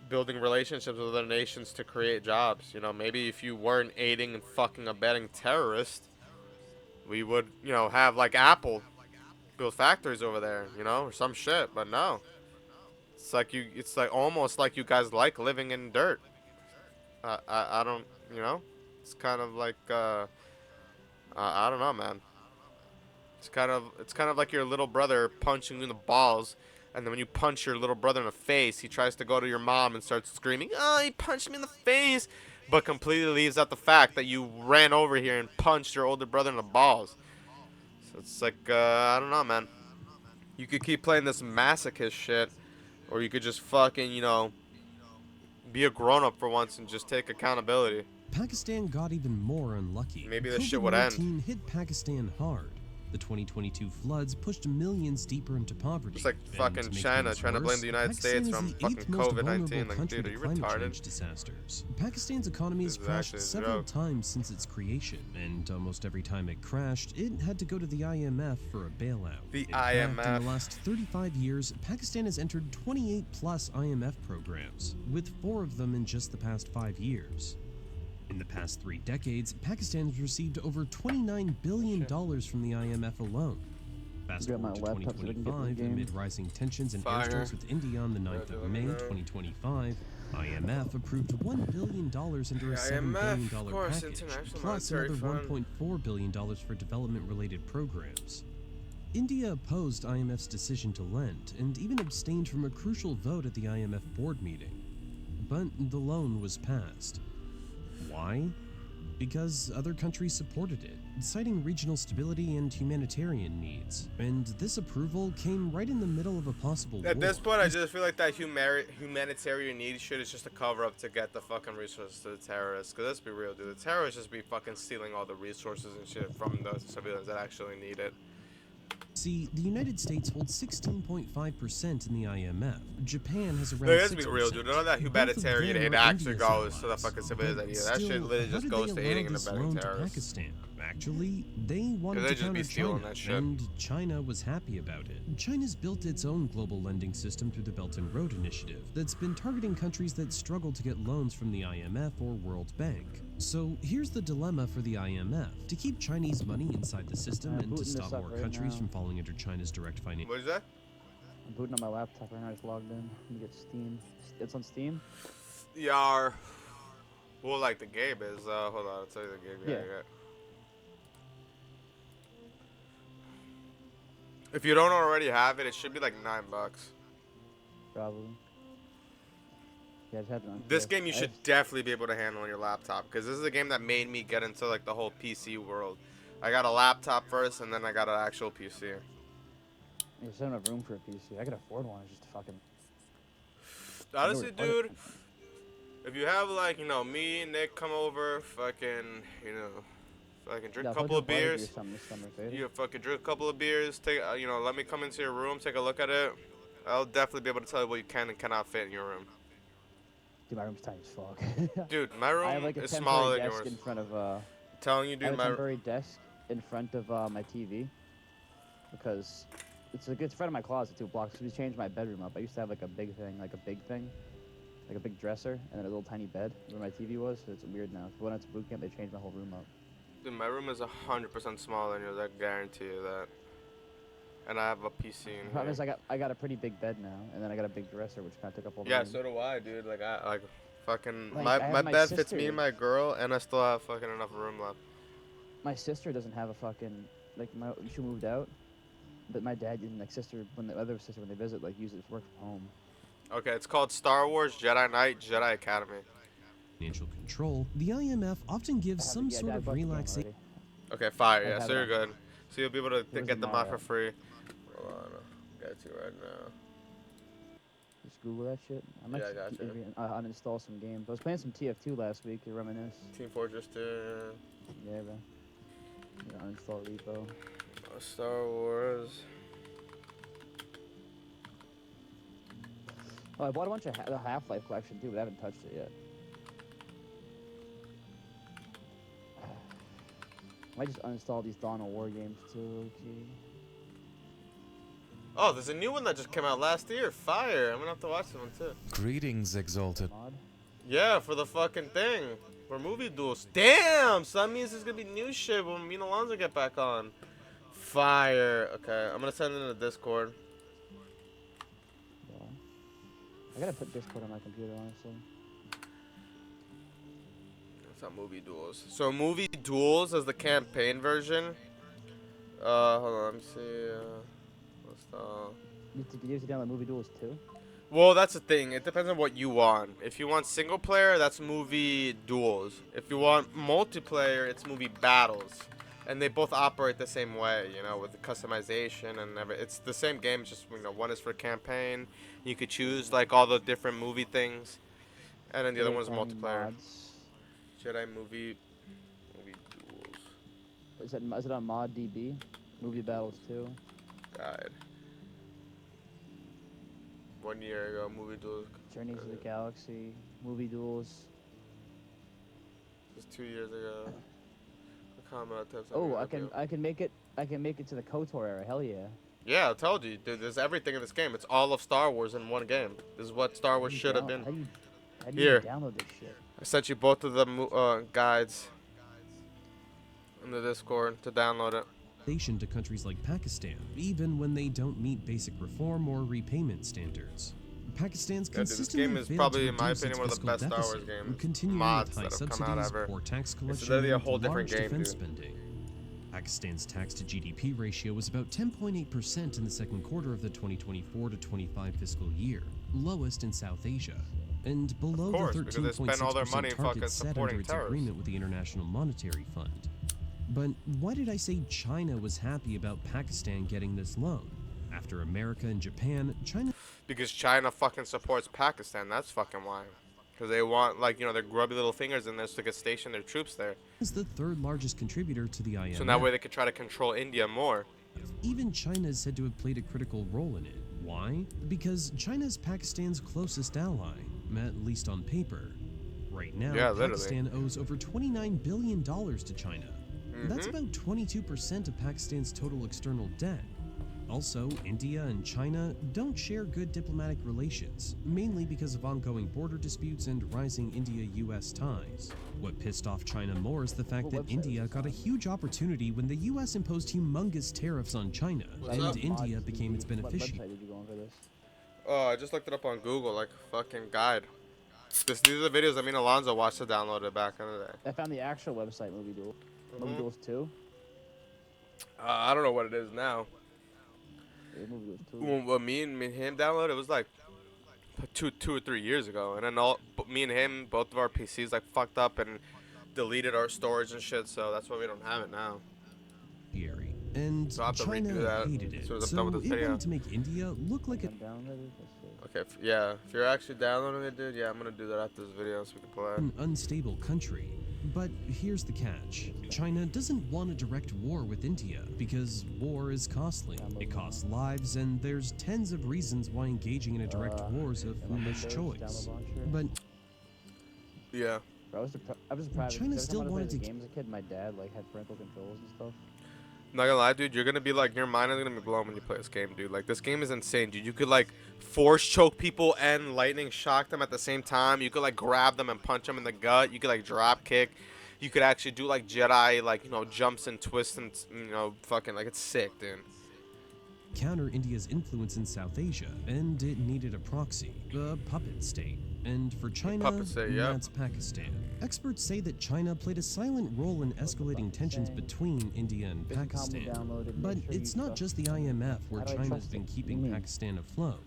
building relationships with other nations to create jobs. You know, maybe if you weren't aiding and fucking abetting terrorists, we would, you know, have like Apple build factories over there, you know, or some shit. But no, it's like almost like you guys like living in dirt. I don't, you know, it's kind of like I don't know, man. It's kind of like your little brother punching you in the balls. And then when you punch your little brother in the face, he tries to go to your mom and starts screaming, "Oh, he punched me in the face!" But completely leaves out the fact that you ran over here and punched your older brother in the balls. So it's like, I don't know, man. You could keep playing this masochist shit, or you could just fucking, you know, be a grown-up for once and just take accountability. Pakistan got even more unlucky. Maybe this shit would end. COVID-19 hit Pakistan hard. The 2022 floods pushed millions deeper into poverty. It's like fucking China trying to blame the United States from fucking COVID-19. Like, dude, are you retarded? Disasters. Pakistan's economy has crashed several times since its creation, and almost every time it crashed, it had to go to the IMF for a bailout. The IMF. IMF. In the last 35 years, Pakistan has entered 28 plus IMF programs, with 4 of them in just the past 5 years. In the past 3 decades, Pakistan has received over $29 billion from the IMF alone. Fast forward to 2025, amid rising tensions and airstrikes with India on the 9th of May 2025, IMF approved $1 billion under a $7 billion package, plus another $1.4 billion for development-related programs. India opposed IMF's decision to lend, and even abstained from a crucial vote at the IMF board meeting. But the loan was passed. Why? Because other countries supported it, citing regional stability and humanitarian needs. And this approval came right in the middle of a possible war. At this point, I just feel like that humanitarian need shit is just a cover-up to get the fucking resources to the terrorists. Because let's be real, dude. The terrorists just be fucking stealing all the resources and shit from the civilians that actually need it. See, the United States holds 16.5% in the IMF. Japan has around 6%. Let's be real, dude. None of that humanitarian aid actually goes to the fucking civilians that need it. That shit literally just goes to aiding and abetting terrorists. Pakistan? Actually, they wanted to counter China, and China was happy about it. China's built its own global lending system through the Belt and Road Initiative that's been targeting countries that struggle to get loans from the IMF or World Bank. So here's the dilemma for the IMF: to keep Chinese money inside the system and to stop more countries from falling under China's direct financial. What is that? I'm booting on my laptop right now. I just logged in. Let me get Steam. It's on Steam? Yeah. Well, like the game is. Hold on, I'll tell you the game. Yeah. If you don't already have it, it should be like $9. Probably. Yeah, I just had it on this game you should definitely be able to handle on your laptop, because this is a game that made me get into like the whole PC world. I got a laptop first, and then I got an actual PC. You just don't have room for a PC. I could afford one. It's just fucking. Honestly, dude, if you have like, you know, me and Nick come over, fucking, you know, fucking drink a couple of beers. You fucking drink a couple of beers. Take, you know, let me come into your room, take a look at it. I'll definitely be able to tell you what you can and cannot fit in your room. Dude, my room's tiny as fuck. Dude, my room I have like a is smaller than desk yours. in front of telling you, dude, I have a temporary desk in front of my TV because it's in front of my closet, 2 blocks. So we changed my bedroom up. I used to have like a big thing, like a big dresser, and then a little tiny bed where my TV was. So it's weird now. So when I went to boot camp, they changed my whole room up. Dude, my room is 100% smaller than yours. I guarantee you that. And I have a PC in Problem is, here. I got a pretty big bed now, and then I got a big dresser, which kind of took up all the Yeah, room. so do I, dude. Like I fucking Like, I my have my bed fits me and my sister's. girl, and I still have fucking enough room left. My sister doesn't have a fucking she moved out, but my dad and when the other sister when they visit like use it for work from home. Okay, it's called Star Wars Jedi Knight Jedi Academy. Financial control, the IMF often gives some sort of relaxation. Okay, fire. I Yeah, have so you're it. good. So you'll be able to Where's get the them out mod for at? free. Hold on, I'll get it to you right now. Just Google that shit. I might Yeah, I just gotcha. uninstall some games. I was playing some TF2 last week to reminisce. Team Fortress 2. Yeah, bro. Yeah, uninstall repo. Star Wars. Oh, I bought a bunch of the Half-Life collection too, but I haven't touched it yet. I might just uninstall these Dawn of War games too, okay. Oh, there's a new one that just came out last year. Fire. I'm gonna have to watch that one too. Greetings, Exalted. Yeah, for the fucking thing. For movie duels. Damn! So that means there's gonna be new shit when me and Alonzo get back on. Fire. Okay, I'm gonna send it in the Discord. Yeah. I gotta put Discord on my computer, honestly. It's not movie duels. So movie duels is the campaign version. Hold on, let me see. What's the... You have to download Movie Duels too? Well, that's the thing. It depends on what you want. If you want single player, that's movie duels. If you want multiplayer, it's movie battles. And they both operate the same way, you know, with the customization and everything. It's the same game, it's just, you know, one is for campaign. You could choose, like, all the different movie things. And then the other one is multiplayer. Jedi movie duels. Is it on ModDB? Movie Battles 2? Guide. 1 year ago, movie duels. Journeys of the Galaxy, Movie Duels. Just 2 years ago. Oh, I can make it to the KOTOR era. Hell yeah. Yeah, I told you, dude. There's everything in this game. It's all of Star Wars in one game. This is what Star Wars should have been. How do you Here, download this shit? I sent you both of the guides in the Discord to download it. To countries like Pakistan, even when they don't meet basic reform or repayment standards. Pakistan's Yeah, dude, this consistently game is failed probably, to in my reduce opinion, one its of the best fiscal Star Wars deficit, games. continuing Mods with high that have come out subsidies, ever. poor tax It's collection, literally a and whole different large game, defense dude. spending. Pakistan's tax to GDP ratio was about 10.8% in the second quarter of the 2024 to 25 fiscal year, lowest in South Asia, and below Of course, the because they spend all their money 13.6% fucking target set under supporting its terrorists. agreement with the International Monetary Fund. But why did I say China was happy about Pakistan getting this loan? After America and Japan, China... Because China fucking supports Pakistan. That's fucking why. Because they want, like, you know, their grubby little fingers in there so they could station their troops there. is the third largest contributor to the IMF. So that way they could try to control India more. Even China is said to have played a critical role in it. Why? Because China is Pakistan's closest ally, at least on paper. Right now, Yeah, literally. Pakistan owes over $29 billion to China. That's Mhm. about 22% of Pakistan's total external debt. Also, India and China don't share good diplomatic relations, mainly because of ongoing border disputes and rising India-US ties. What pissed off China more is the fact that India got a huge opportunity when the US imposed humongous tariffs on China, What's and up? India became its What beneficiary. website did you go on for this? Oh, I just looked it up on Google, like a fucking guide. These are the videos that me and Alonzo watched to download it back in the day. I found the actual website, Movie Duel. Movie Duels 2? I don't know what it is now. Yeah, Movie Duels 2. When me and him downloaded, it was like two or 3 years ago, and then me and him, both of our PCs like fucked up and deleted our storage and shit, so that's why we don't have it now. And So I have to China redo that hated it, as soon as I'm so done with it this video. wanted to make India look like a... Okay, if you're actually downloading it, dude, yeah, I'm gonna do that after this video so we can play. an unstable country. But here's the catch. China doesn't want a direct war with India because war is costly. It costs lives, and there's tens of reasons why engaging in a direct war is a foolish choice. But Yeah. Bro, I was surprised. China still wanted to... games as a kid. My dad like had parental controls and stuff. Not gonna lie, dude, you're gonna be like, your mind is gonna be blown when you play this game, dude. Like, this game is insane, dude. You could like force choke people and lightning shock them at the same time. You could like grab them and punch them in the gut. You could like drop kick. you could actually do like Jedi, like, you know, jumps and twists and, you know, fucking, like, it's sick, dude. Counter India's influence in South Asia, and it needed a proxy, a puppet state. And for China, that's Pakistan. Experts say that China played a silent role in escalating tensions between India and Pakistan. But it's not just the IMF where China's been keeping Pakistan afloat.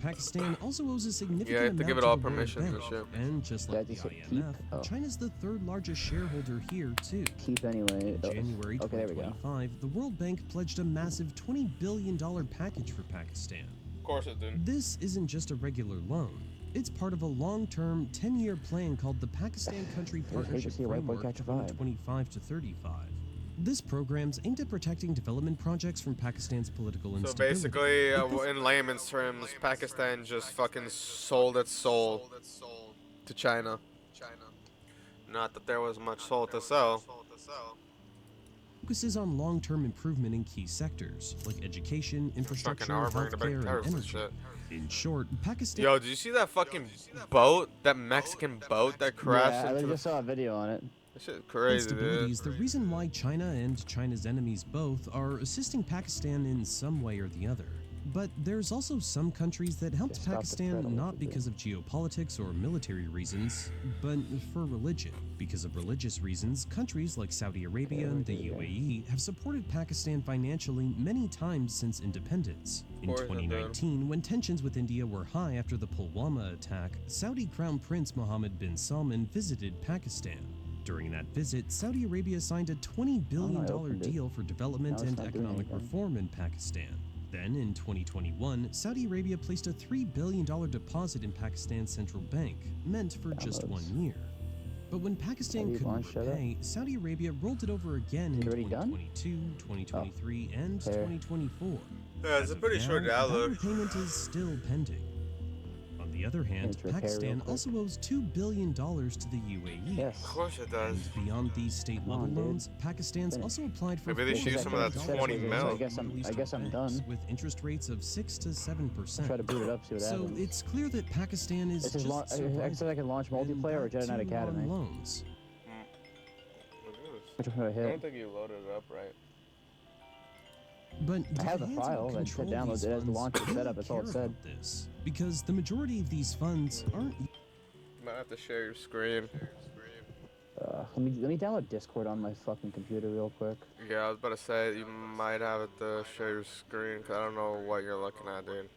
Pakistan also owes a significant you have to amount give it to all the World permissions Bank. and shit. And just like the IMF, China's the third largest shareholder here too. Keep anyway. In January 2025, the World Bank pledged a massive $20 billion package for Pakistan. Of course it did. This isn't just a regular loan. It's part of a long-term, 10-year plan called the Pakistan Country Partnership Framework 2025 to 35. This program's aimed at protecting development projects from Pakistan's political So instability. basically, in layman's terms, Pakistan just fucking sold its soul to China. Not that there was much soul to sell. Focuses on long-term improvement in key sectors like education, infrastructure, healthcare, and energy. In short, Pakistan. Yo, did you see that fucking boat? That Mexican boat that crashed? Yeah, I just saw a video on it. That shit crazy, Instability is dude. the reason why China and China's enemies both are assisting Pakistan in some way or the other. But there's also some countries that helped Pakistan not because of geopolitics or military reasons, but for religion. Because of religious reasons, countries like Saudi Arabia and the UAE have supported Pakistan financially many times since independence. In 2019, when tensions with India were high after the Pulwama attack, Saudi Crown Prince Mohammed bin Salman visited Pakistan. During that visit, Saudi Arabia signed a $20 billion deal for development and economic reform in Pakistan. Then, in 2021, Saudi Arabia placed a $3 billion deposit in Pakistan's central bank, meant for just 1 year. But when Pakistan couldn't repay, Saudi Arabia rolled it over again in 2022, 2023, and 2024. Yeah, it's a pretty short download. That repayment is still pending. On the other hand, Pakistan also owes $2 billion to the UAE. Yes. Of course it does. And beyond these state-level loans, Pakistan's also applied for. Maybe they should use some of that 20 mil. I guess I'm done. With interest rates of 6 to 7%. Try to boot it up, see what so happens. it's clear that Pakistan is just I can launch multiplayer or Jedi Academy. Loans. Which one do I hit? I don't think you loaded it up right. But I have the file that said download it as the launcher setup. That's all it said. This because the majority of these funds aren't. You might have to share your screen. Let me download Discord on my fucking computer real quick. Yeah, I was about to say you might have to share your screen because I don't know what you're looking at, dude.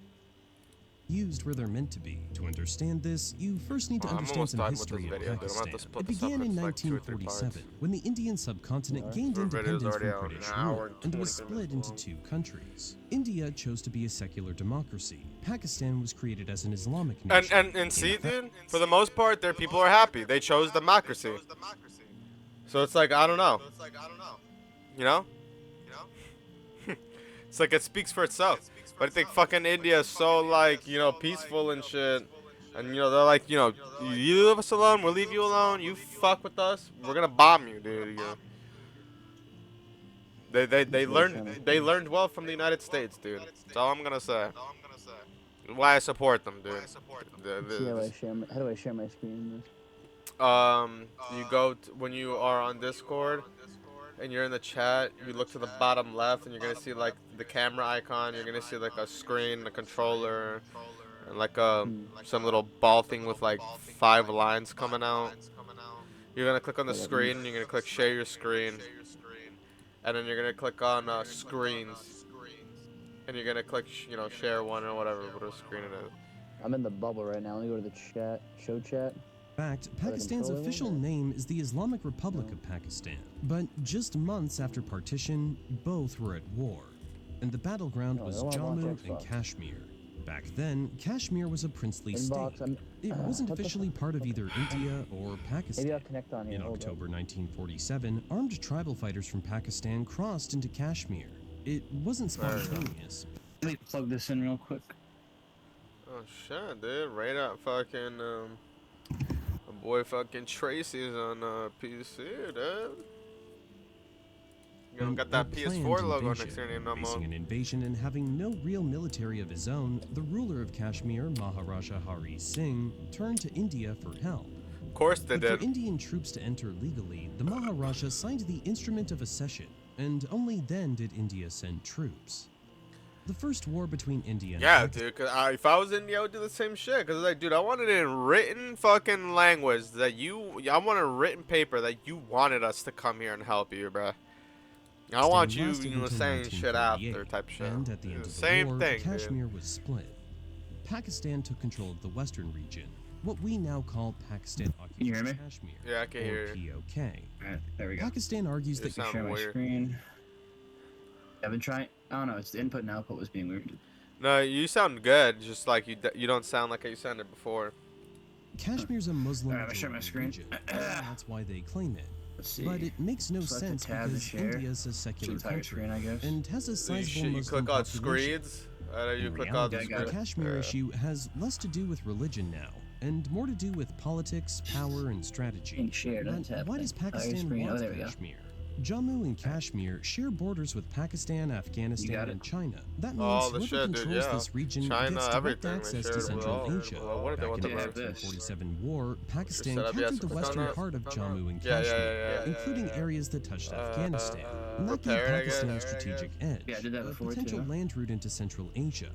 Used where they're meant to be. To understand this, you first need to understand some history of Pakistan. It began in 1947, when the Indian subcontinent gained independence from British rule and was split into two countries. India chose to be a secular democracy. Pakistan was created as an Islamic nation. And see, dude, for the most part, their people are happy. They chose democracy. So it's like, I don't know. You know? It's like it speaks for itself. But I think fucking India is so, like, you know, peaceful and shit. And, you know, they're like, you know, you leave us alone, we'll leave you alone. You fuck with us, we're gonna bomb you, dude. You know? They learned well from the United States, dude. That's all I'm gonna say. Why I support them, dude. How do I share my screen? You go when you are on Discord. And you're in the chat, you look to the bottom left and you're gonna see like the camera icon, you're gonna see like a screen, a controller, and like some little ball thing with like 5 lines coming out. You're gonna click on the screen and you're gonna click share your screen. And then you're gonna click on screens. And you're gonna click, you know, share one or whatever screen it is. I'm in the bubble right now. Let me go to the chat, show chat. In fact, Pakistan's official name is the Islamic Republic of Pakistan. But just months after partition, both were at war. And the battleground was Jammu and Kashmir. Back then, Kashmir was a princely state. It wasn't officially part of either India or Pakistan. Maybe I'll connect on here. In October 1947, armed tribal fighters from Pakistan crossed into Kashmir. It wasn't spontaneous. Let me plug this in real quick. Oh shit, dude. Right out fucking boy fucking Tracy's on PC, dude. You don't got that PS4 logo next to your name no more. Facing an invasion and having no real military of his own, the ruler of Kashmir, Maharaja Hari Singh, turned to India for help. Of course they but did. for Indian troops to enter legally, the Maharaja signed the Instrument of Accession, and only then did India send troops. The first war between India and Pakistan. Dude, cause if I was India, I would do the same shit. Cause like, dude, I wanted it in written fucking language I want a written paper that you wanted us to come here and help you, bruh. I don't want you, saying shit after type shit. And at the end of the same war, thing, Kashmir was split. Pakistan took control of the western region, what we now call Pakistan Occupied Kashmir. Yeah, I can hear you. POK. Alright, there we go. Pakistan argues You that sound share my weird. screen. I've been trying. I don't know. It's the input and output was being weird. No, you sound good. Just like you don't sound like how you sounded before. Kashmir's a Muslim Alright, share my screen. region. That's why they claim it. Let's see. But it makes no Select the sense tab to because share. India's a secular Entire country screen, I guess. and has a sizable You Muslim click on population. screens. You In click on reality, the Kashmir issue has less to do with religion now, and more to do with politics, power, and strategy. Being shared on But tab. why does Pakistan screen. want Oh, there we go. Kashmir? Jammu and Kashmir share borders with Pakistan, Afghanistan, and China. That means the whoever shit, dude, controls yeah. this region China, gets direct everything. They access share to it with Central all. Asia. Well, what if they Back want in the to 1947 war, Pakistan Set up, yeah, captured the click on western that. part of Jammu and Yeah, Kashmir, including areas that touched Afghanistan. And that gave repair it, I Pakistan a guess. strategic edge, Yeah, I did that a before, potential too. land route into Central Asia.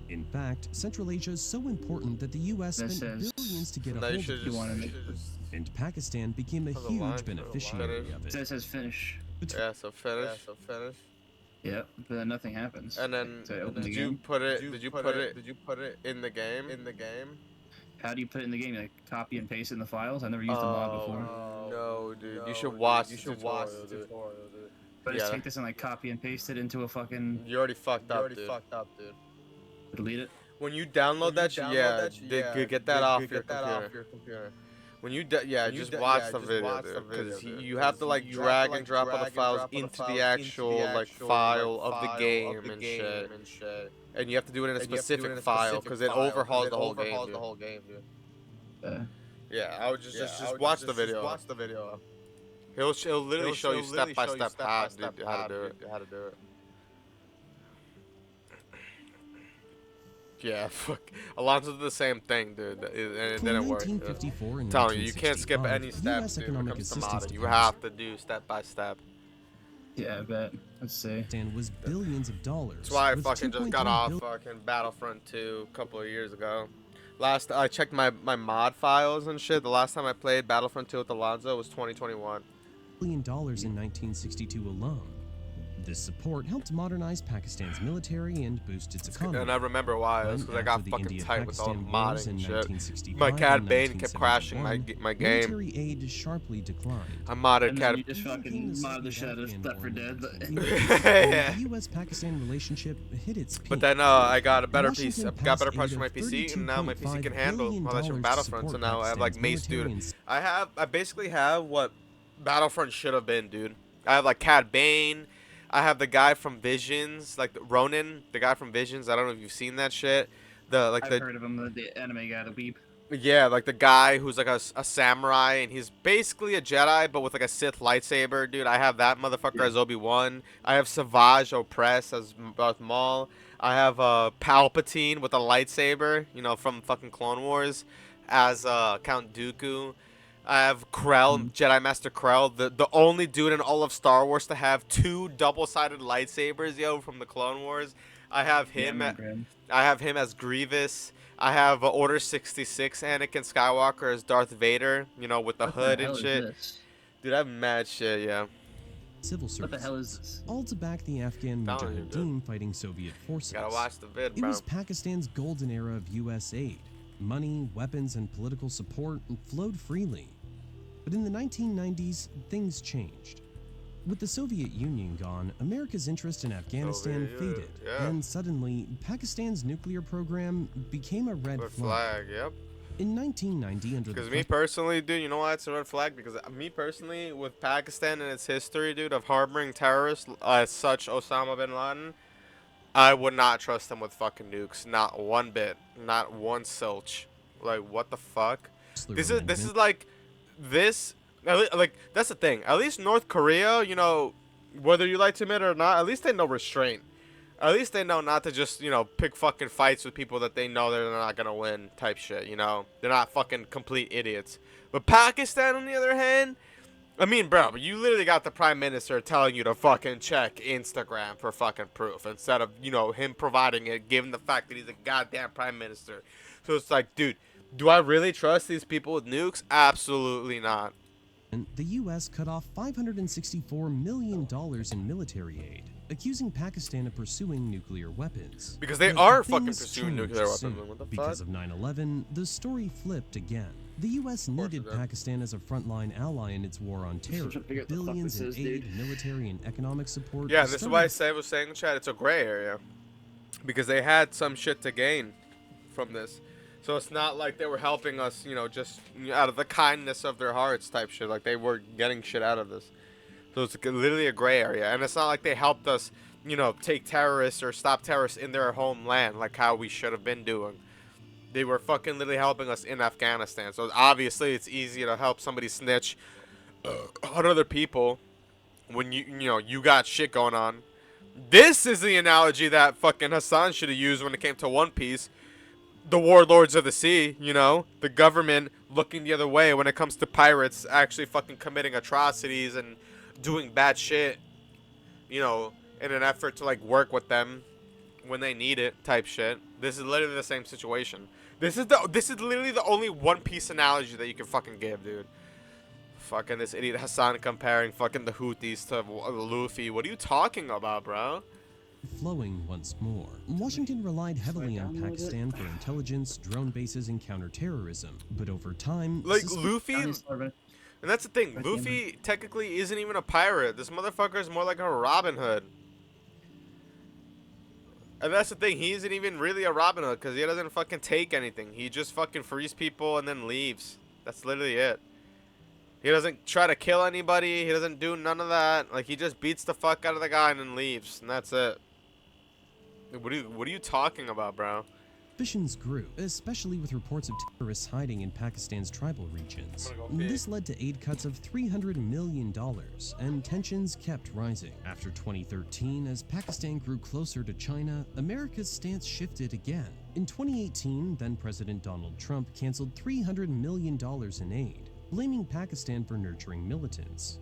In fact, Central Asia is so important that the U.S. That spent says- billions to get a No, you hold should of just- it. you should just- And Pakistan became a Have a line huge for it, beneficiary of it. It says finish. Yeah, so finish. Yep, but then nothing happens. And then So I open the did you game. put it? Did you put it in the game? How do you put it in the game? Like copy and paste in the files? I've never used the mod before. No, dude. You should watch the tutorial, dude. But just take this and like copy and paste it into a fucking. You already fucked up, dude. Delete it. When you download that shit, get that off your computer. When you just watch the video, dude, because you have to like drag and drop all the files into the actual like file of the game and shit. And you have to do it in a specific file because it overhauls the whole game, dude. Yeah, I would just watch the video. He'll literally show you step by step how to do it. Yeah, fuck. Alonzo did the same thing, dude, and it didn't work. 1954 and Telling you can't skip 1965, any steps, US dude, when it economic comes to assistance modding. to You Pakistan have to do step by step. Yeah, I bet. Let's see. was billions of dollars. That's why I with fucking just 2.3 got off billion fucking Battlefront 2 a couple of years ago. I checked my mod files and shit. The last time I played Battlefront 2 with Alonzo was 2021. in 1962 alone. This support helped modernize Pakistan's military and boost its economy. And I remember why. It was because I got After the fucking tight with all the India-Pakistan wars modding in and shit. 1965 My Cad and Bane kept crashing my 1971, game. Military aid sharply declined. I modded And then Cad. you just fucking mod the shit out of Left 4 Dead. Yeah. The U.S.-Pakistan relationship hit its peak. But then I got a better Washington piece. I got passed better parts aid for my of PC, and now my PC can $32.5 handle all that shit billion Battlefront. to So now I have like support Mace, dude. Pakistan's I basically have what Battlefront should have been, dude. I have like Cad Bane. I have the guy from Visions, like Ronin, the guy from Visions. I don't know if you've seen that shit. I've heard of him, the anime guy, the beep. Yeah, like the guy who's like a samurai, and he's basically a Jedi, but with like a Sith lightsaber, dude. I have that motherfucker as Obi-Wan. I have Savage Opress as Darth Maul. I have Palpatine with a lightsaber, you know, from fucking Clone Wars, as Count Dooku. I have Krell, Jedi Master Krell, the only dude in all of Star Wars to have 2 double-sided lightsabers, yo, from the Clone Wars. I have him. I have him as Grievous. I have Order 66 Anakin Skywalker as Darth Vader, you know, with the hood and shit. Dude, I have mad shit, yeah. civil service. What the hell is this? All to back the Afghan Telling you, Mujahideen fighting Soviet forces. Gotta watch the vid, It bro. was Pakistan's golden era of U.S. aid. Money, weapons, and political support flowed freely. But in the 1990s, things changed. With the Soviet Union gone, America's interest in Afghanistan faded, and suddenly, Pakistan's nuclear program became a red flag. Yep. In 1990, under the Because me personally, dude, you know why it's a red flag? Because me personally, with Pakistan and its history, dude, of harboring terrorists such Osama bin Laden, I would not trust them with fucking nukes. Not one bit. Not one silch. Like, what the fuck? This is like, like, that's the thing. At least North Korea, you know, whether you like to admit it or not, at least they know restraint. At least they know not to just, you know, pick fucking fights with people that they know they're not gonna win type shit, you know? They're not fucking complete idiots. But Pakistan, on the other hand, I mean, bro, you literally got the prime minister telling you to fucking check Instagram for fucking proof instead of, you know, him providing it, given the fact that he's a goddamn prime minister. So it's like, dude, do I really trust these people with nukes? Absolutely not. And the U.S. cut off $564 million in military aid, accusing Pakistan of pursuing nuclear weapons. Because they But are fucking things pursuing changed nuclear soon. weapons. What the Because fuck? of 9/11, the story flipped again. The U.S. needed Pakistan as a frontline ally in its war on terror. Billions in aid, military, and economic support. Yeah, this is why started- I was saying in chat, it's a gray area. Because they had some shit to gain from this. So it's not like they were helping us, you know, just out of the kindness of their hearts type shit. Like they were getting shit out of this. So it's literally a gray area. And it's not like they helped us, you know, take terrorists or stop terrorists in their homeland like how we should have been doing. They were fucking literally helping us in Afghanistan. So obviously it's easy to help somebody snitch on other people when you know, you got shit going on. This is the analogy that fucking Hassan should have used when it came to One Piece. The warlords of the sea, you know, the government looking the other way when it comes to pirates actually fucking committing atrocities and doing bad shit, you know, in an effort to like work with them when they need it type shit. This is literally the same situation. This is literally the only One Piece analogy that you can fucking give, dude. Fucking this idiot Hassan comparing fucking the Houthis to Luffy. What are you talking about, bro? Flowing once more. Washington relied heavily on Pakistan for intelligence, drone bases, and counterterrorism. But over time, Like Luffy, and that's the thing. Luffy technically isn't even a pirate. This motherfucker is more like a Robin Hood. And that's the thing. He isn't even really a Robin Hood because he doesn't fucking take anything. He just fucking frees people and then leaves. That's literally it. He doesn't try to kill anybody. He doesn't do none of that. Like, he just beats the fuck out of the guy and then leaves. And that's it. What are you talking about, bro? Suspicions grew, especially with reports of terrorists hiding in Pakistan's tribal regions. This led to aid cuts of $300 million, and tensions kept rising. After 2013, as Pakistan grew closer to China, America's stance shifted again. In 2018, then-President Donald Trump canceled $300 million in aid, blaming Pakistan for nurturing militants.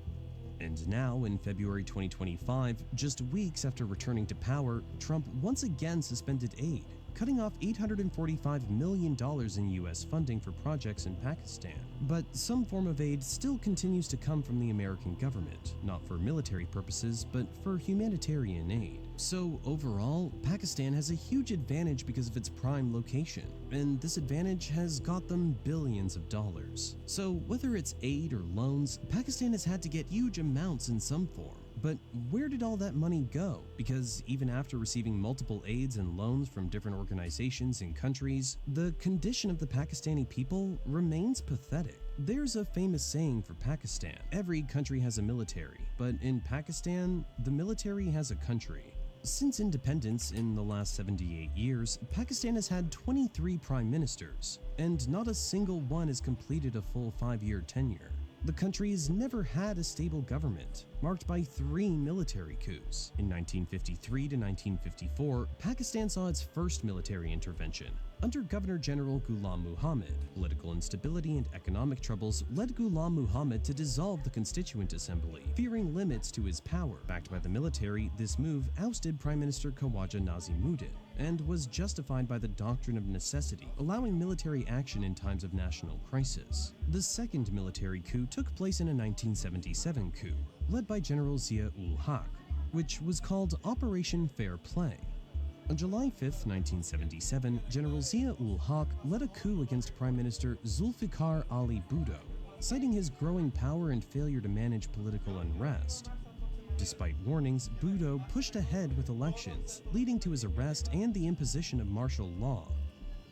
And now, in February 2025, just weeks after returning to power, Trump once again suspended aid, cutting off $845 million in U.S. funding for projects in Pakistan. But some form of aid still continues to come from the American government, not for military purposes, but for humanitarian aid. So overall, Pakistan has a huge advantage because of its prime location, and this advantage has got them billions of dollars. So whether it's aid or loans, Pakistan has had to get huge amounts in some form. But where did all that money go? Because even after receiving multiple aids and loans from different organizations and countries, the condition of the Pakistani people remains pathetic. There's a famous saying for Pakistan: every country has a military, but in Pakistan, the military has a country. Since independence in the last 78 years, Pakistan has had 23 prime ministers, and not a single one has completed a full 5-year tenure. The country has never had a stable government, marked by 3 military coups. In 1953 to 1954, Pakistan saw its first military intervention. Under Governor General Ghulam Muhammad, political instability and economic troubles led Ghulam Muhammad to dissolve the Constituent Assembly, fearing limits to his power. Backed by the military, this move ousted Prime Minister Khawaja Nazimuddin and was justified by the doctrine of necessity, allowing military action in times of national crisis. The second military coup took place in a 1977 coup, led by General Zia-ul-Haq, which was called Operation Fair Play. On July 5, 1977, General Zia-ul-Haq led a coup against Prime Minister Zulfikar Ali Bhutto, citing his growing power and failure to manage political unrest. Despite warnings, Bhutto pushed ahead with elections, leading to his arrest and the imposition of martial law.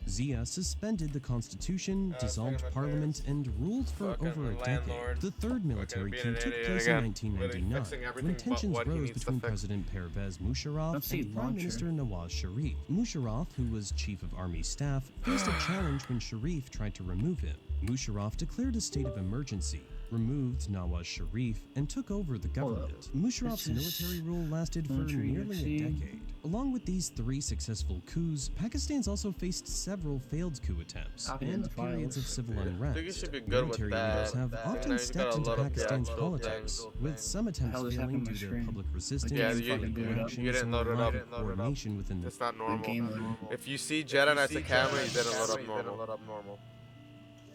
Zia suspended the constitution, dissolved parliament, and ruled for over a decade. The third military coup took place in 1999, when tensions rose between President Pervez Musharraf and Prime Minister Nawaz Sharif. Musharraf, who was chief of army staff, faced a challenge when Sharif tried to remove him. Musharraf declared a state of emergency, removed Nawaz Sharif, and took over the government. Musharraf's military rule lasted for nearly a decade. along with these 3 successful coups, Pakistan's also faced several failed coup attempts and periods of civil unrest. I think you should be good with Military that. leaders have often stepped into Pakistan's politics, with some attempts failing due to public resistance, reactions, or lack of coordination within the... It's not normal. If you see Jedi Knights of camera, you didn't load up normal.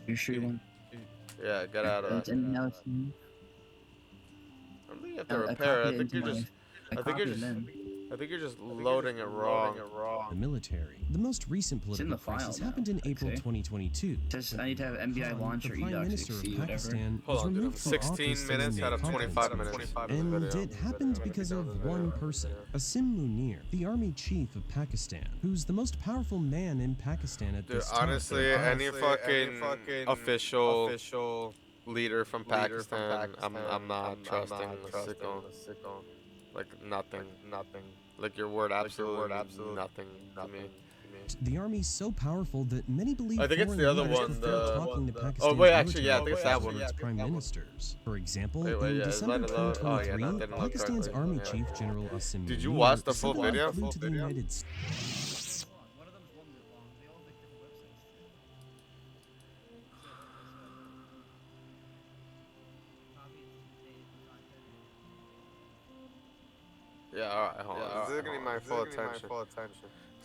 You sure you want? Yeah, get out of that. And now I don't think you have to repair it. I think you're just loading it wrong. The military. The most recent political crisis happened in April 2022. I need to have MBI launch or the Prime Minister of Pakistan Hold was on, removed from 16 office minutes in out of a 25 minutes. And it happened because of one person, Asim Munir, the army chief of Pakistan, who's the most powerful man in Pakistan at this time. Honestly, any fucking official leader from Pakistan, I'm not trusting the sicko. Like nothing. Like your word, absolutely nothing to me. The army's so powerful that many believe I think it's the other one. Talking to Pakistan's oh wait, actually, yeah, I military think it's that one. its prime ministers. For example, wait, in yeah, December 2023, Pakistan's army yeah. chief General Asim Did you Munir watch the full video? flew to the United States. Yeah, alright, hold on. This is gonna be my full attention.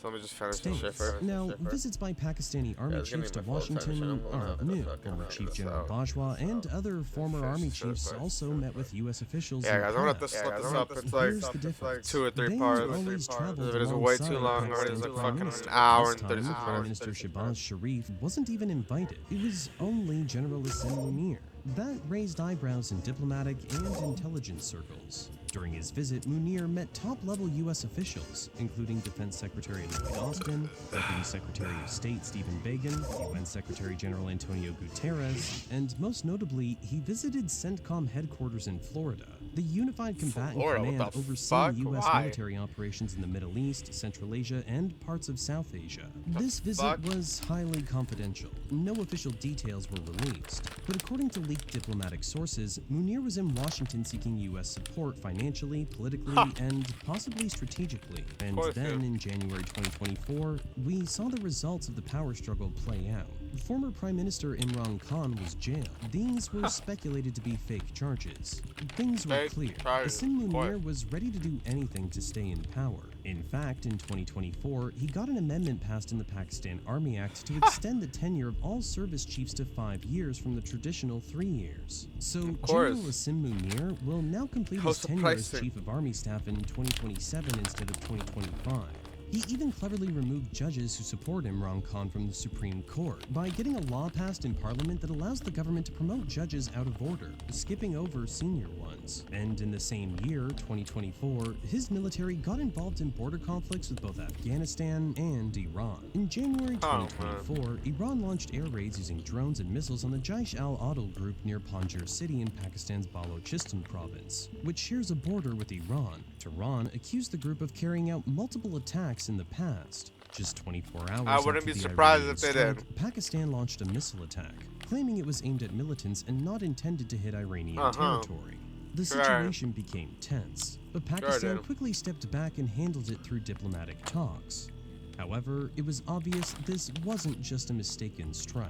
So let me just finish this shit first. Now, visits by Pakistani army chiefs to Washington aren't new. Former Chief General Bajwa and other former army chiefs also met with U.S. officials. Yeah, guys, I'm gonna have to split this up. It's like 2 or 3 parts. The videos are way too long. Already it's like fucking an hour and 36 minutes. Prime Minister Shehbaz Sharif wasn't even invited. It was only General Asim Munir. That raised eyebrows in diplomatic and intelligence circles. During his visit, Munir met top-level U.S. officials, including Defense Secretary Lloyd Austin, Deputy Secretary of State Stephen Biegun, UN Secretary General Antonio Guterres, and most notably, he visited CENTCOM headquarters in Florida, the unified combatant command overseeing U.S. military operations in the Middle East, Central Asia, and parts of South Asia. This visit was highly confidential. No official details were released, but according to leaked diplomatic sources, Munir was in Washington seeking U.S. support financially, politically, and possibly strategically. And then, in January 2024, we saw the results of the power struggle play out. Former Prime Minister Imran Khan was jailed. These were speculated to be fake charges. Things were clear. Asim Munir was ready to do anything to stay in power. In fact, in 2024, he got an amendment passed in the Pakistan Army Act to extend the tenure of all service chiefs to 5 years from the traditional 3 years. So, General Asim Munir will now complete his tenure as Chief of Army Staff in 2027 instead of 2025. He even cleverly removed judges who support Imran Khan from the Supreme Court by getting a law passed in Parliament that allows the government to promote judges out of order, skipping over senior ones. And in the same year, 2024, his military got involved in border conflicts with both Afghanistan and Iran. In January 2024, Iran launched air raids using drones and missiles on the Jaish al-Adl group near Panjshir city in Pakistan's Balochistan province, which shares a border with Iran. Tehran accused the group of carrying out multiple attacks in the past. Just 24 hours I wouldn't be surprised if they did. Pakistan launched a missile attack, claiming it was aimed at militants and not intended to hit Iranian territory. The situation became tense, but Pakistan quickly stepped back and handled it through diplomatic talks. However, it was obvious this wasn't just a mistaken strike.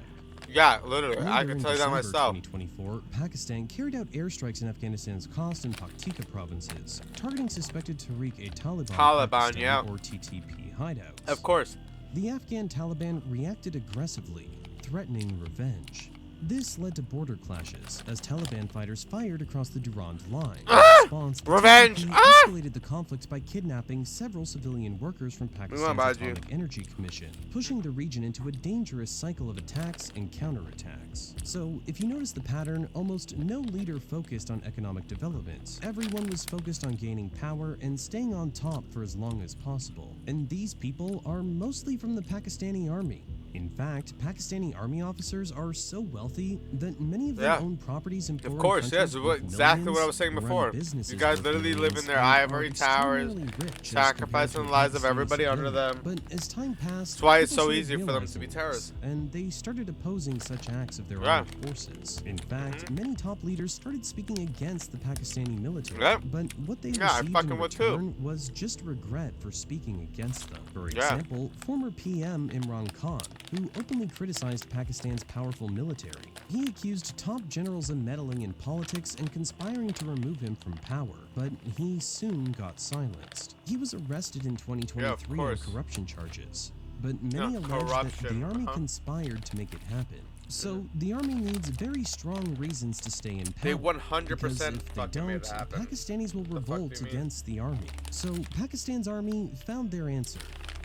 Yeah, literally. I can tell you that myself. 2024, Pakistan carried out airstrikes in Afghanistan's Khost and Paktika provinces, targeting suspected Tehrik-e-Taliban or TTP hideouts. Of course. The Afghan Taliban reacted aggressively, threatening revenge. This led to border clashes as Taliban fighters fired across the Durand line. In response, the Revenge! escalated the conflicts by kidnapping several civilian workers from Pakistan's Atomic Energy Commission, pushing the region into a dangerous cycle of attacks and counterattacks. So, if you notice the pattern, almost no leader focused on economic development. Everyone was focused on gaining power and staying on top for as long as possible. And these people are mostly from the Pakistani army. In fact, Pakistani army officers are so wealthy that many of them Yeah. own properties in foreign Of course, countries yes. worth Exactly what I millions, was saying run before. businesses You guys worth literally live millions, in their and are ivory towers, extraordinarily rich as sacrificing compared the to lives of Pakistani everybody under civilians. them. But as time passed, That's why it's people so started easy for them to be realizing terrorists. this, and they started opposing such acts of their Yeah. armed forces. In fact, many top leaders started speaking against the Pakistani military. Yeah. But what they Yeah, I received fucking in would too. return was just regret for speaking against them. For Yeah. example, former PM Imran Khan, who openly criticized Pakistan's powerful military. He accused top generals of meddling in politics and conspiring to remove him from power, but he soon got silenced. He was arrested in 2023 on course. corruption charges, but many Yeah, allege that corruption, the army uh-huh. conspired to make it happen. So the army needs very strong reasons to stay in power. They 100% because if they fucking made don't, it happen. Pakistanis will The fuck do revolt you mean? against the army. So Pakistan's army found their answer.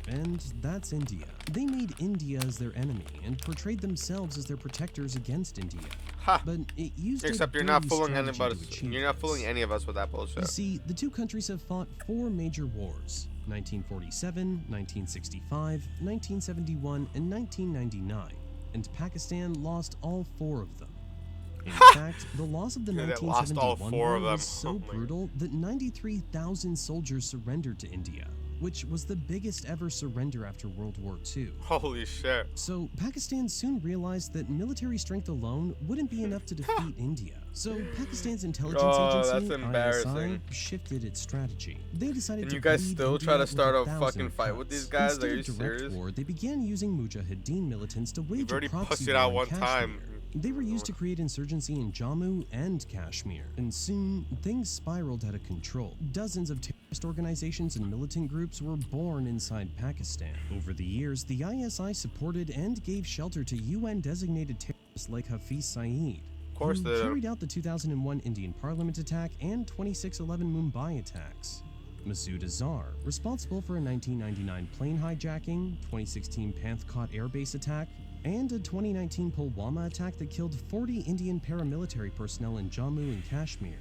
And that's India. They made India as their enemy and portrayed themselves as their protectors against India. Ha. But it used Except a you're not dirty fooling strategy to anybody. achieve You're not this. fooling any of us with that You bullshit. see, the two countries have fought 4 major wars: 1947, 1965, 1971, and 1999, and Pakistan lost all 4 of them. In fact, the loss of the Yeah, they lost all 1971 4 war of them. was so Oh my brutal that 93,000 soldiers surrendered to India, which was the biggest ever surrender after World War II. Holy shit. So Pakistan soon realized that military strength alone wouldn't be enough to defeat India. So Pakistan's intelligence Oh, that's agency, embarrassing. ISI, shifted its strategy. They decided And to you guys bleed still India try to with start a 1,000 fucking fight with cuts. these guys? Instead Are you of direct serious? war, they began using Mujahideen militants to wage You've a already proxy pussied war out in one Kashmir. time. They were used to create insurgency in Jammu and Kashmir, and soon things spiraled out of control. Dozens of terrorist organizations and militant groups were born inside Pakistan. Over the years, the ISI supported and gave shelter to UN-designated terrorists like Hafiz Saeed, course who they do. carried out the 2001 Indian Parliament attack and 26/11 Mumbai attacks. Masood Azhar, responsible for a 1999 plane hijacking, 2016 Panthkot airbase attack, and a 2019 Pulwama attack that killed 40 Indian paramilitary personnel in Jammu and Kashmir.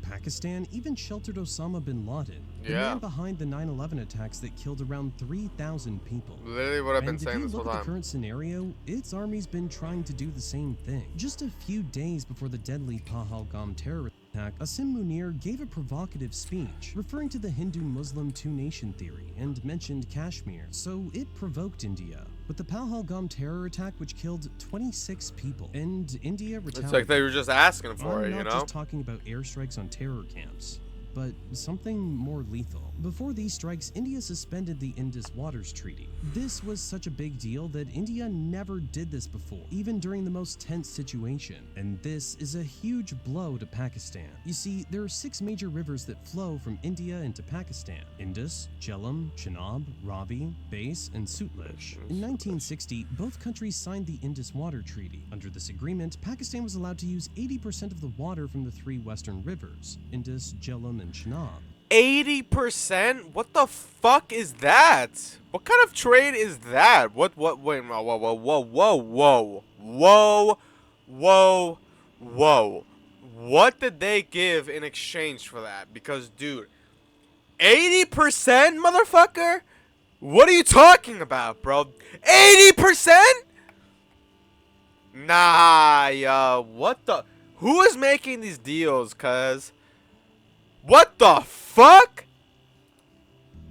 Pakistan even sheltered Osama bin Laden, the Yeah. man behind the 9/11 attacks that killed around 3,000 people. Literally what I've been And saying if this you whole look at time. the current scenario, its army's been trying to do the same thing. Just a few days before the deadly Pahalgam terrorist attack, Asim Munir gave a provocative speech referring to the Hindu-Muslim two-nation theory and mentioned Kashmir, so it provoked India with the Pahalgam terror attack, which killed 26 people, and India retaliated. It's like they were just asking for I'm it, you not know? just talking about airstrikes on terror camps, but something more lethal. Before these strikes, India suspended the Indus Waters Treaty. This was such a big deal that India never did this before, even during the most tense situation. And this is a huge blow to Pakistan. You see, there are 6 major rivers that flow from India into Pakistan: Indus, Jhelum, Chenab, Ravi, Base, and Sutlej. In 1960, both countries signed the Indus Water Treaty. Under this agreement, Pakistan was allowed to use 80% of the water from the 3 western rivers, Indus, Jhelum, and Chenab. 80%? What the fuck is that? What kind of trade is that? Wait, whoa, whoa. What did they give in exchange for that? Because, dude, 80%, motherfucker? What are you talking about, bro? 80%? Nah, yo, what the? Who is making these deals, cuz? What the fuck?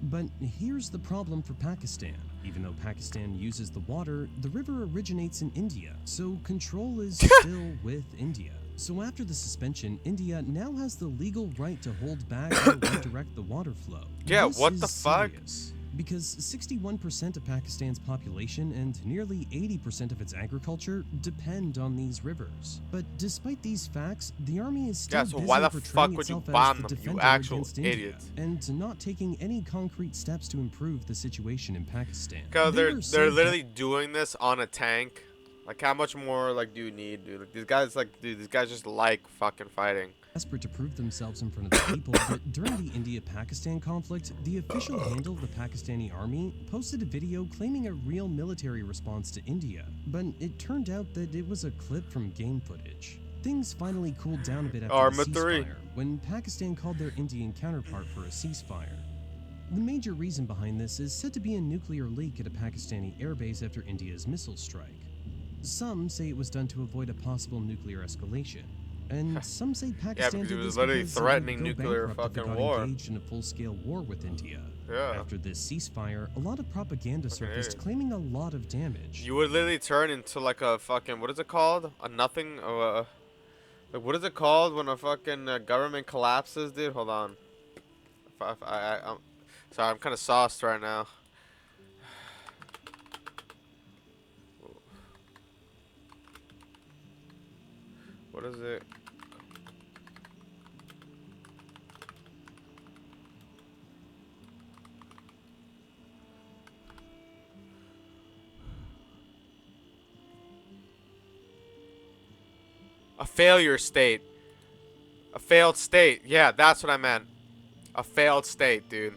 But here's the problem for Pakistan. Even though Pakistan uses the water, the river originates in India, so control is still with India. So after the suspension, India now has the legal right to hold back or redirect the water flow. Yeah, This what is the fuck? serious, because 61% of Pakistan's population and nearly 80% of its agriculture depend on these rivers. But despite these facts, the army is still Yeah, so busy why the portraying fuck would you itself as bomb the them, you defender actual against India, idiot? and not taking any concrete steps to improve the situation in Pakistan. Cause They were they're so literally doing this on a tank. Like, how much more like do you need, dude? Like, these guys just like fucking fighting. desperate to prove themselves in front of the people that during the India-Pakistan conflict, the official handle of the Pakistani army posted a video claiming a real military response to India, but it turned out that it was a clip from game footage. Things finally cooled down a bit after Arma the 3. ceasefire, when Pakistan called their Indian counterpart for a ceasefire. The major reason behind this is said to be a nuclear leak at a Pakistani airbase after India's missile strike. Some say it was done to avoid a possible nuclear escalation, and some say Pakistan because he did was this literally because it threatening would go nuclear bankrupt if it fucking got war. engaged in a full-scale war with India. Yeah. After this ceasefire, a lot of propaganda Fucking surfaced idiot. claiming a lot of damage. You would literally turn into like a fucking, what is it called? A nothing? Like, what is it called when a fucking government collapses, dude? Hold on. I'm sorry, I'm kind of sauced right now. What is it? A failure state. A failed state. Yeah, that's what I meant. A failed state, dude.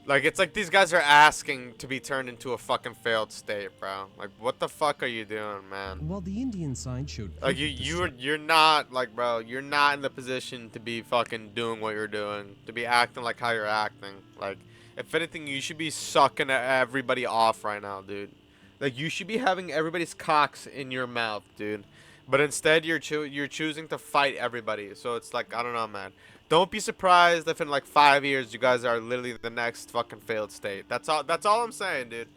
Like, it's like these guys are asking to be turned into a fucking failed state, bro. Like, what the fuck are you doing, man? While the Indian side showed Like, proof of the you're not, like, bro, you're not in the position to be fucking doing what you're doing. To be acting like how you're acting. Like, if anything, you should be sucking everybody off right now, dude. Like, you should be having everybody's cocks in your mouth, dude. But instead, you're choosing to fight everybody. So it's like, I don't know, man. Don't be surprised if in like 5 years you guys are literally the next fucking failed state. That's all I'm saying, dude.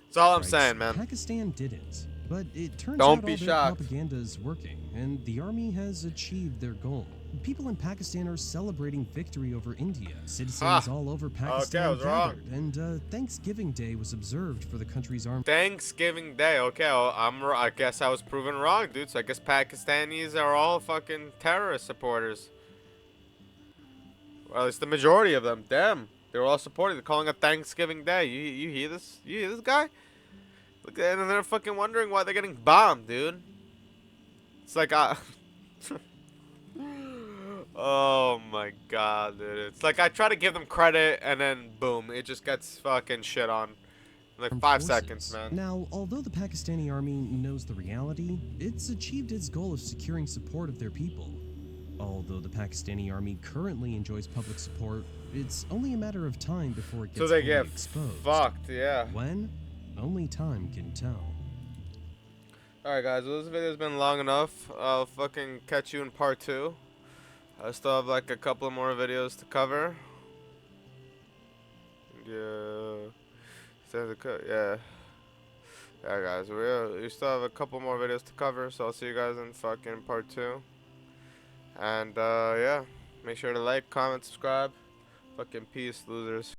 That's all I'm saying, man. Pakistan didn't, but it turns Don't out be all their shocked. propaganda is working, and the army has achieved their goal. People in Pakistan are celebrating victory over India. Citizens all over Pakistan I was wrong. gathered, and Thanksgiving Day was observed for the country's army. Thanksgiving Day. Okay, well, I guess I was proven wrong, dude. So I guess Pakistanis are all fucking terrorist supporters. Well, at least the majority of them. Damn. They're all supporting. They're calling it Thanksgiving Day. You hear this? You hear this guy? Look, and they're fucking wondering why they're getting bombed, dude. It's like, oh my god, dude. It's like I try to give them credit, and then boom, it just gets fucking shit on. In like 5 forces. seconds, man. Now, although the Pakistani army knows the reality, it's achieved its goal of securing support of their people. Although the Pakistani army currently enjoys public support, it's only a matter of time before it gets So they fully get exposed. fucked, yeah. When? Only time can tell. Alright, guys, well, this video's been long enough. I'll fucking catch you in part 2. I still have like a couple more videos to cover. Yeah. Yeah. Yeah, guys, we still have a couple more videos to cover, so I'll see you guys in fucking part 2. And, yeah. Make sure to like, comment, subscribe. Fucking peace, losers.